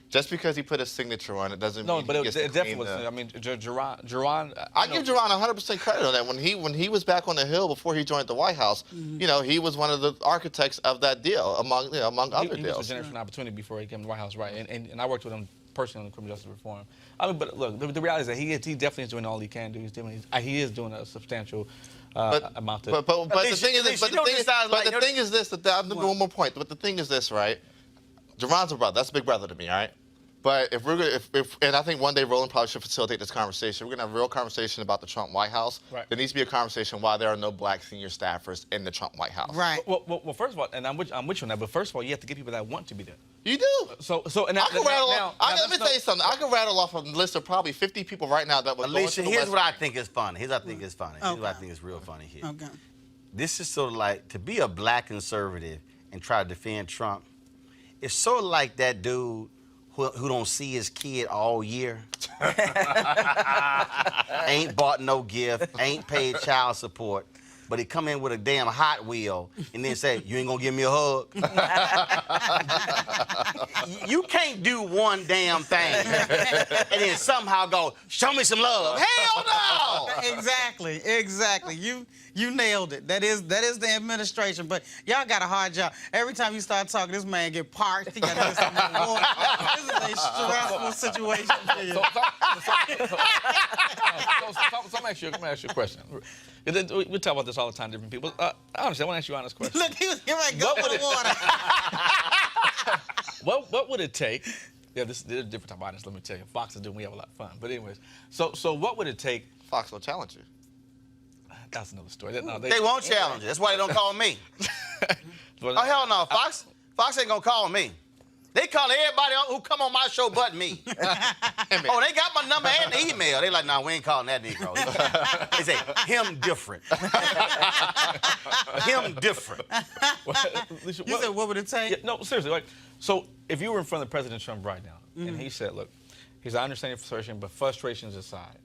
Just because he put his signature on it doesn't mean he gets to clean the... I mean, Jerron... I give Jerron 100% credit on that. When he was back on the Hill before he joined the White House, you know, he was one of the architects of that deal, among other deals. He was a generation opportunity before he came to the White House, right? And I worked with him personally on criminal justice reform. I mean, but look, the reality is that he definitely is doing all he can do. He is doing a substantial amount of... But the thing is this, I'm going to one more point. But the thing is this, right? Jerron's a brother. That's a big brother to me, all right? But if we're gonna, and I think one day Roland probably should facilitate this conversation. We're gonna have a real conversation about the Trump White House. Right. There needs to be a conversation why there are no black senior staffers in the Trump White House. Right. Well, first of all, and I'm with you on that. But first of all, you have to get people that want to be there. You do. And I can rattle off. Let me tell you something. I can rattle off a list of probably 50 people right now that would. Alycia, here's what I think is funny. Here's what I think is funny. Here's what I think is real funny here. Okay. This is sort of like to be a black conservative and try to defend Trump. It's sort of like that dude who don't see his kid all year, ain't bought no gift, ain't paid child support, but he come in with a damn Hot Wheel and then say, you ain't gonna give me a hug? You can't do one damn thing and then somehow go, show me some love. Hell no! Exactly. You nailed it. That is the administration. But y'all got a hard job. Every time you start talking, this man get parked. He got to get some more water. This is a stressful situation for you. So let me ask you a question. We talk about this all the time, different people. Honestly, I want to ask you an honest question. Look, he was getting ready to go for the water. would it take? Yeah, this is a different type of audience, let me tell you. Fox is doing, we have a lot of fun. But anyways, so what would it take? Fox will challenge you. That's another story. They won't challenge you. That's why they don't call me. Oh, hell no. Fox ain't going to call me. They call everybody who come on my show but me. Oh, they got my number and the email. They like, no, we ain't calling that Negro. They say, him different. Him different. You said, what would it take? Yeah, no, seriously. Like, so if you were in front of President Trump right now, and he said, look, I understand your frustration, but frustrations aside,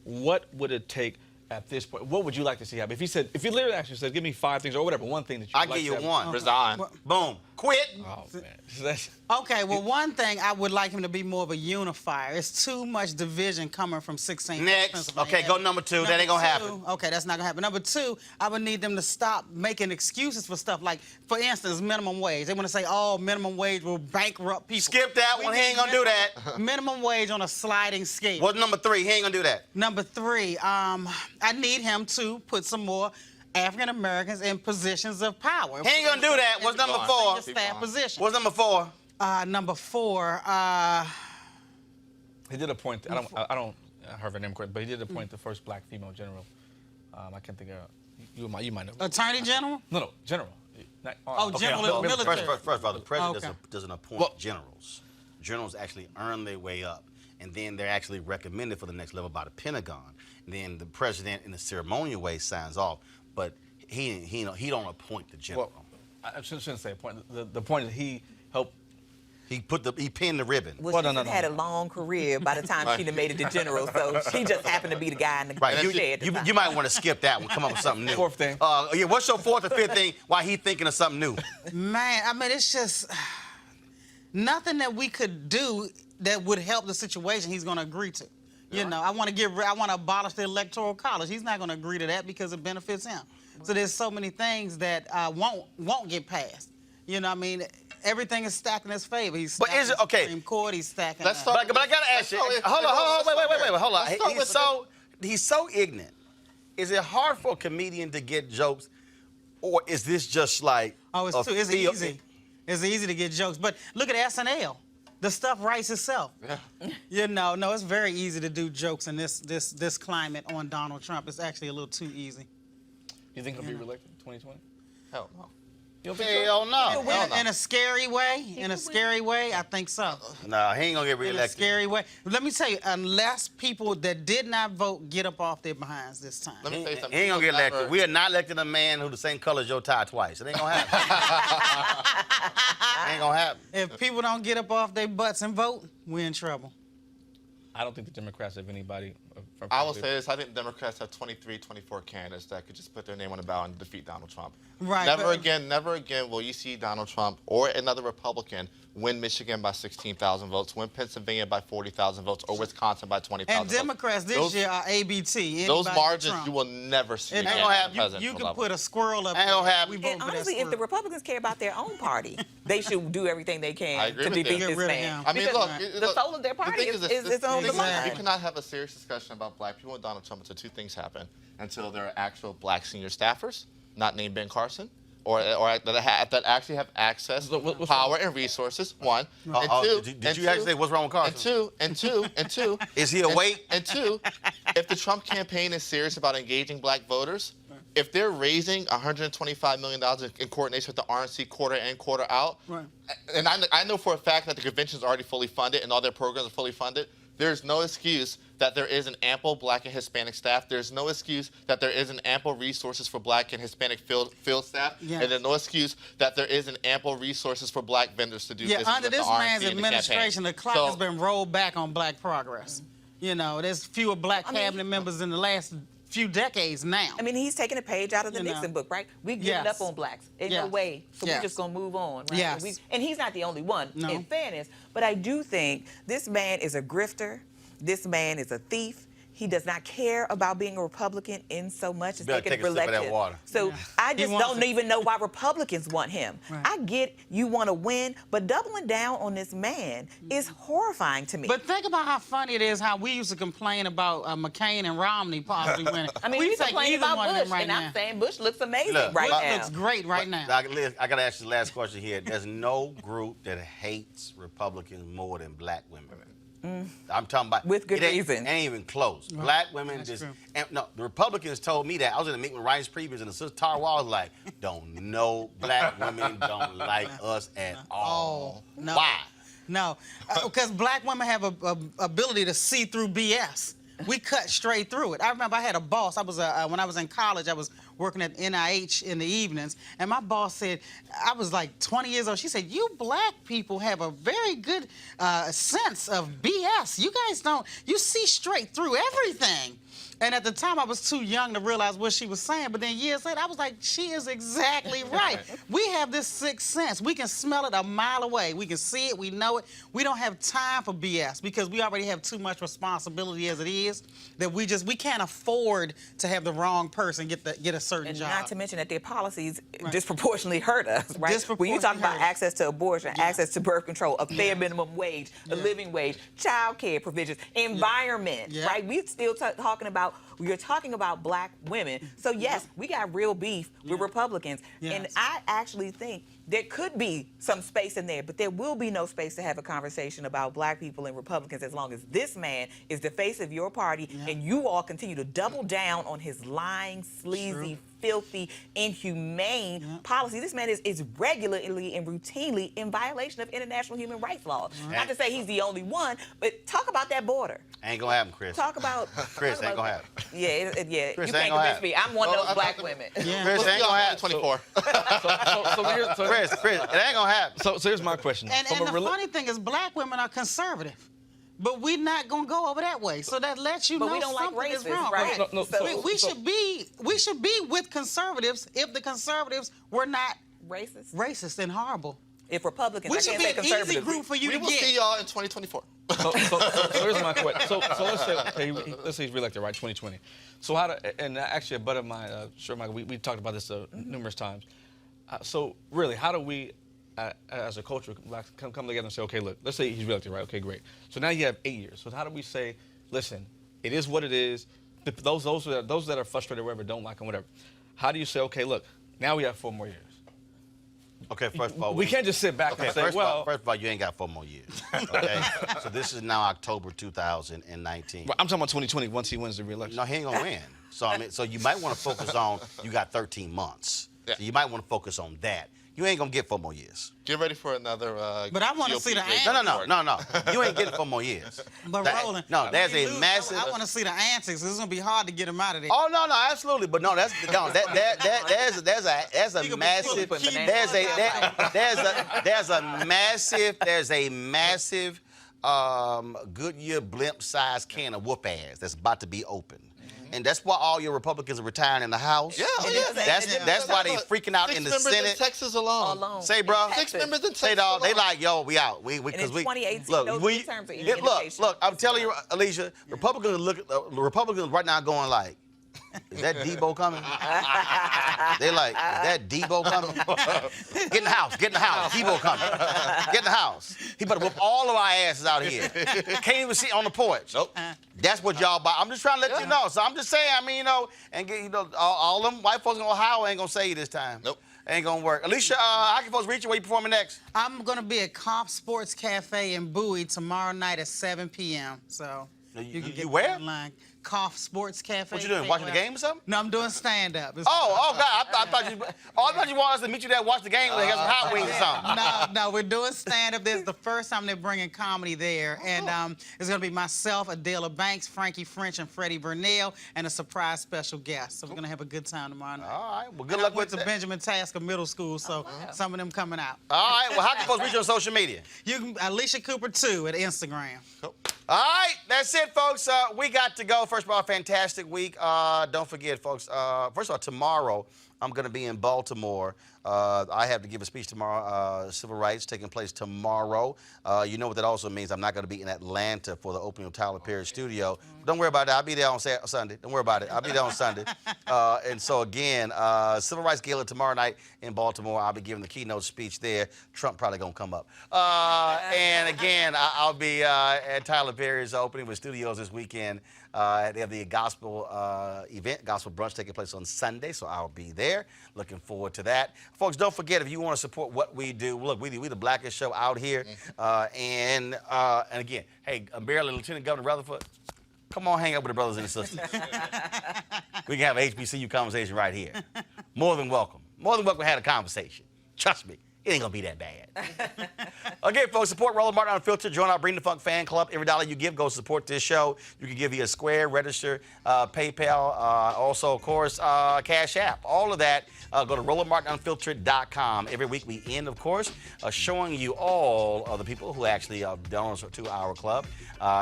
what would it take at this point? What would you like to see happen? If he literally actually said, give me 5 things or whatever, one thing that you I'll give you one. Resign. Boom. Quit. Oh, man. Okay, well, one thing I would like him to be more of a unifier. It's too much division coming from 16. Next. Okay, go number 2. That ain't going to happen. Okay, that's not going to happen. Number 2, I would need them to stop making excuses for stuff like, for instance, minimum wage. They want to say, oh, minimum wage will bankrupt people. Skip that one. He ain't going to do that. Minimum wage on a sliding scale. What's number 3? He ain't going to do that. Number 3, I need him to put some more African Americans in positions of power. He ain't gonna do that. What's number 4? Staff position. What's number 4? Number 4. He did appoint. I don't have her name correct, but he did appoint the first black female general. I can't think of. You might know. Attorney General? No, general. General of military. First of all, the president doesn't appoint generals. Generals actually earn their way up, and then they're actually recommended for the next level by the Pentagon. And then the president, in the ceremonial way, signs off. But he don't appoint the general. Well, I shouldn't say appoint. The point is he helped. He pinned the ribbon. Well, she had a long career by the time she done made it to general, so she just happened to be the guy in the shed. You might want to skip that one. Come up with something new. 4th thing. Yeah, what's your 4th or 5th thing? Why he thinking of something new? Man, I mean, it's just nothing that we could do that would help the situation he's going to agree to. You know, I want to abolish the Electoral College. He's not going to agree to that because it benefits him. So there's so many things that won't get passed. You know, what I mean, everything is stacked in his favor. He's stacking the Supreme Court. He's stacking. But I gotta ask you. Hold on. Hold on. He's so ignorant. Is it hard for a comedian to get jokes, or is this just like? Oh, it's easy. It's easy to get jokes. But look at SNL. The stuff writes itself. Yeah. You know, no, it's very easy to do jokes in this climate on Donald Trump. It's actually a little too easy. You think he'll be reelected in 2020? Hell no. Hell no. In a scary way? In a scary way? I think so. No, he ain't gonna get reelected. In a scary way. Let me tell you, unless people that did not vote get up off their behinds this time. Let me tell you something. He ain't gonna get elected. We are not electing a man who's the same color as your tie twice. It ain't gonna happen. Ain't gonna happen. If people don't get up off their butts and vote, we're in trouble. I don't think the Democrats have anybody. I will say this. I think the Democrats have 23, 24 candidates that could just put their name on the ballot and defeat Donald Trump. Right. Never again will you see Donald Trump or another Republican win Michigan by 16,000 votes, win Pennsylvania by 40,000 votes, or Wisconsin by 20,000 votes. And Democrats this year are ABT. Those margins you will never see. It ain't gonna happen. You can put a squirrel up. Ain't gonna happen. And honestly, if the Republicans care about their own party, they should do everything they can to defeat this man. I mean, look, the soul of their party is on the line. We cannot have a serious discussion about black people and Donald Trump until 2 things happen: until there are actual black senior staffers, not named Ben Carson, or that actually have access, power, and resources. 1, and 2. Did you actually say what's wrong with Carson? And two. Is he awake? And 2, if the Trump campaign is serious about engaging black voters, if they're raising $125 million in coordination with the RNC quarter in, quarter out, and I know for a fact that the convention is already fully funded and all their programs are fully funded, there's no excuse that there isn't ample black and Hispanic staff. There's no excuse that there isn't ample resources for black and Hispanic field staff. Yes. And there's no excuse that there isn't ample resources for black vendors to do business under with this the RNC man's and the administration, the campaign. clock has been rolled back on black progress. You know, there's fewer black cabinet members in the last few decades now. I mean, he's taking a page out of the Nixon book, right? We've given up on blacks. In no way. So we're just going to move on, right? Yes. And he's not the only one, in fairness. But I do think this man is a grifter. This man is a thief. He does not care about being a Republican in so much as Better taking take a sip of that water. So I He just wants don't it. even know why Republicans want him. Right. I get you want to win, but doubling down on this man is horrifying to me. But think about how funny it is how we used to complain about McCain and Romney possibly winning. I mean, we we take complain either about one of Bush, them right and now. I'm saying Bush looks amazing Look, right Bush now. looks great right now. I got to ask you the last question here. There's no group that hates Republicans more than black women. I'm talking about With good it ain't, reason. Ain't even close. Black women That's just true. and, no. The Republicans told me that I was in a meeting with Rice Previous and the sister Tara Wall was like, "Don't know black women don't like us at all." Oh, no. Why? No, because black women have a ability to see through BS. We cut straight through it. I remember I had a boss. I was when I was in college. I was working at NIH in the evenings, and my boss said, I was like 20 years old. She said, "You black people have a very good sense of BS. You guys don't. You see straight through everything." And at the time, I was too young to realize what she was saying. But then years later, I was like, she is exactly right. We have this sixth sense. We can smell it a mile away. We can see it. We know it. We don't have time for BS because we already have too much responsibility as it is that we can't afford to have the wrong person get a certain And job. not to mention that their policies disproportionately hurt us, right? When you talk Disproportionately about hurt us. access to abortion, access to birth control, a fair minimum wage, a living wage, child care provisions, environment, right? We're still talking about, you're talking about black women. So yes, we got real beef with Republicans. And I actually think there could be some space in there, but there will be no space to have a conversation about black people and Republicans as long as this man is the face of your party and you all continue to double down on his lying, sleazy, filthy, inhumane policy. This man is regularly and routinely in violation of international human rights laws. Not to say he's the only one, but talk about that border. Ain't gonna happen, Chris. Talk about Chris. Ain't gonna happen. Yeah, Chris, you ain't can't gonna convince happen. me. I'm one of those black women. Chris, ain't gonna happen. 24. Chris, it ain't gonna happen. So here's my question. And the funny thing is, black women are conservative. But we're not gonna go over that way. So that lets you But know we don't like something is racists, wrong. right? We should be with conservatives if the conservatives were not racist and horrible. If Republicans, we I should can't be say an easy conservative. group for you We to will get. see y'all in 2024. So here's my question. So let's say, okay, let's say he's reelected, right, 2020. So and actually a buddy of mine, sure, Michael, we talked about this numerous times. So really, how do we, as a culture, come together and say, okay, look, let's say he's reelected, right? Okay, great. So now you have 8 years. So how do we say, listen, it is what it is. Those that are frustrated, whatever, don't like him, whatever. How do you say, okay, look, now we have 4 more years? Okay, first of all, we can't just sit back and say, first well. First of all, you ain't got 4 more years. Okay, so this is now October 2019. I'm talking about 2020 once he wins the re-election. No, he ain't gonna win. So I mean, so you might want to focus on you got 13 months. So you might want to focus on that. You ain't gonna get 4 more years. Get ready for another. But I want to see the GOP antics. No. You ain't getting 4 more years. But Roland, there's when he a lose, massive. I want to see the antics. It's gonna be hard to get him out of there. Oh no, absolutely. But no, there's a massive Goodyear blimp-sized can of whoop ass that's about to be open. And that's why all your Republicans are retiring in the House. Yeah, That's why they freaking out in the Senate. 6 members in Texas alone. Say, bro. 6 members in Texas Say, dog. They alone. like, yo, we out. We And in because we 2018, look. those We midterms are in look. indication. I'm telling you, Alycia. Republicans right now going like, is that Debo coming? They like, is that Debo coming? Get in the house. Debo coming. Get in the house. He better whoop all of our asses out here. Can't even sit on the porch. Nope. That's what y'all buy. I'm just trying to let you know. So I'm just saying, I mean, all them white folks in Ohio ain't gonna say you this time. Nope. Ain't gonna work. Alycia, how can folks reach you? Where you performing next? I'm gonna be at Comp Sports Cafe in Bowie tomorrow night at 7 p.m. So you can get where? online. Cough Sports Cafe. What you doing? Watching the game or something? No, I'm doing stand-up. God! I thought you wanted us to meet you there, watch the game, and have some hot wings or something. No, we're doing stand-up. This is the first time they're bringing comedy there, and it's gonna be myself, Adela Banks, Frankie French, and Freddie Burnell, and a surprise special guest. So we're gonna have a good time tomorrow night. All right. Well, good And luck I went with to Benjamin Tasker Middle School, so some of them coming out. All right. Well, how can folks reach you on social media? You can Alycia Cooper 2 at Instagram. Cool. All right, that's it, folks. We got to go. First of all, fantastic week. Don't forget, folks. First of all, tomorrow I'm going to be in Baltimore I have to give a speech tomorrow, civil rights taking place tomorrow. You know what that also means. I'm not going to be in Atlanta for the opening of Tyler Perry's studio. Don't worry about it. I'll be there on Sunday. Don't worry about it. I'll be there on Sunday. And so, again, Civil Rights Gala tomorrow night in Baltimore. I'll be giving the keynote speech there. Trump probably going to come up. And, again, I'll be at Tyler Perry's opening with studios this weekend. They have the gospel event, gospel brunch taking place on Sunday, so I'll be there. Looking forward to that. Folks, don't forget, if you want to support what we do, look, we the blackest show out here. And again, hey, Maryland Lieutenant Governor Rutherford, come on, hang out with the brothers and sisters. We can have an HBCU conversation right here. More than welcome. More than welcome to have a conversation. Trust me, it ain't gonna be that bad. Again, folks, support Roland Martin Unfiltered. Join our Bring the Funk fan club. Every dollar you give goes to support this show. You can give via Square, Register, PayPal, also, of course, Cash App. All of that, go to RolandMartinUnfiltered.com. Every week we end, of course, showing you all of the people who actually donate to our club.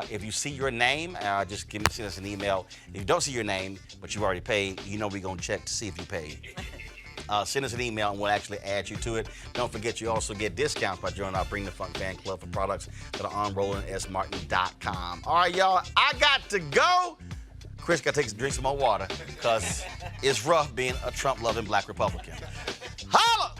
If you see your name, just send us an email. If you don't see your name, but you've already paid, you know we're going to check to see if you paid. Send us an email and we'll actually add you to it. Don't forget, you also get discounts by joining our Bring the Funk fan club for products that are on RolandSMartin.com. All right, y'all, I got to go. Chris got to drink some more water because it's rough being a Trump-loving black Republican. Holla!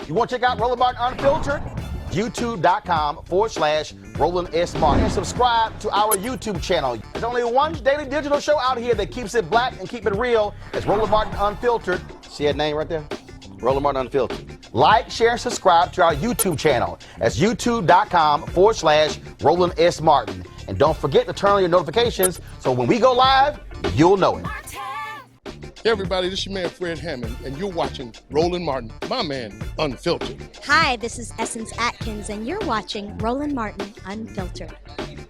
You want to check out Roland Martin Unfiltered? YouTube.com/Roland S. Martin. And subscribe to our YouTube channel. There's only one daily digital show out here that keeps it black and keep it real. It's Roland Martin Unfiltered. See that name right there? Roland Martin Unfiltered. Like, share, and subscribe to our YouTube channel. That's youtube.com/Roland S. Martin. And don't forget to turn on your notifications so when we go live, you'll know it. Hey everybody, this is your man Fred Hammond, and you're watching Roland Martin, my man, Unfiltered. Hi, this is Essence Atkins, and you're watching Roland Martin Unfiltered.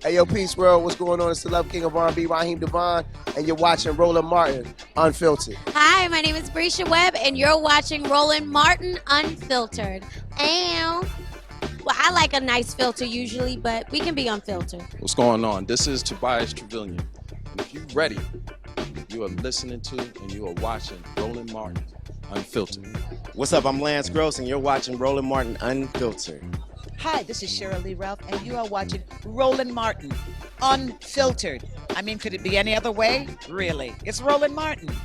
Hey, yo, Peace World, what's going on? It's the Love King of R&B, Raheem Devon, and you're watching Roland Martin Unfiltered. Hi, my name is Brescia Webb, and you're watching Roland Martin Unfiltered. Ow. Well, I like a nice filter usually, but we can be unfiltered. What's going on? This is Tobias Trevelyan, and if you're ready, you are listening to and you are watching Roland Martin Unfiltered. What's up? I'm Lance Gross, and you're watching Roland Martin Unfiltered. Hi, this is Cheryl Lee Ralph, and you are watching Roland Martin Unfiltered. I mean, could it be any other way? Really? It's Roland Martin.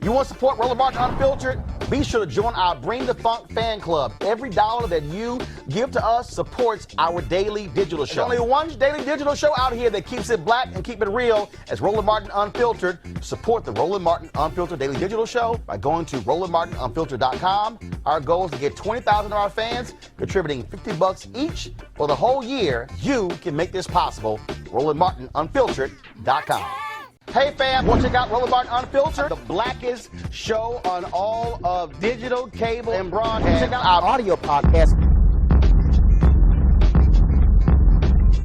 You want to support Roland Martin Unfiltered? Be sure to join our Bring the Funk fan club. Every dollar that you give to us supports our daily digital show. There's only one daily digital show out here that keeps it black and keep it real. As Roland Martin Unfiltered. Support the Roland Martin Unfiltered daily digital show by going to RolandMartinUnfiltered.com. Our goal is to get 20,000 of our fans contributing $50 each for the whole year. You can make this possible. RolandMartinUnfiltered.com. Hey fam, want to check out Roland Martin Unfiltered? The blackest show on all of digital, cable, and broadcast. Check out our audio podcast.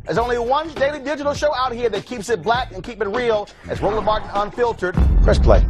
There's only one daily digital show out here that keeps it black and keep it real. It's Roland Martin Unfiltered. Press play.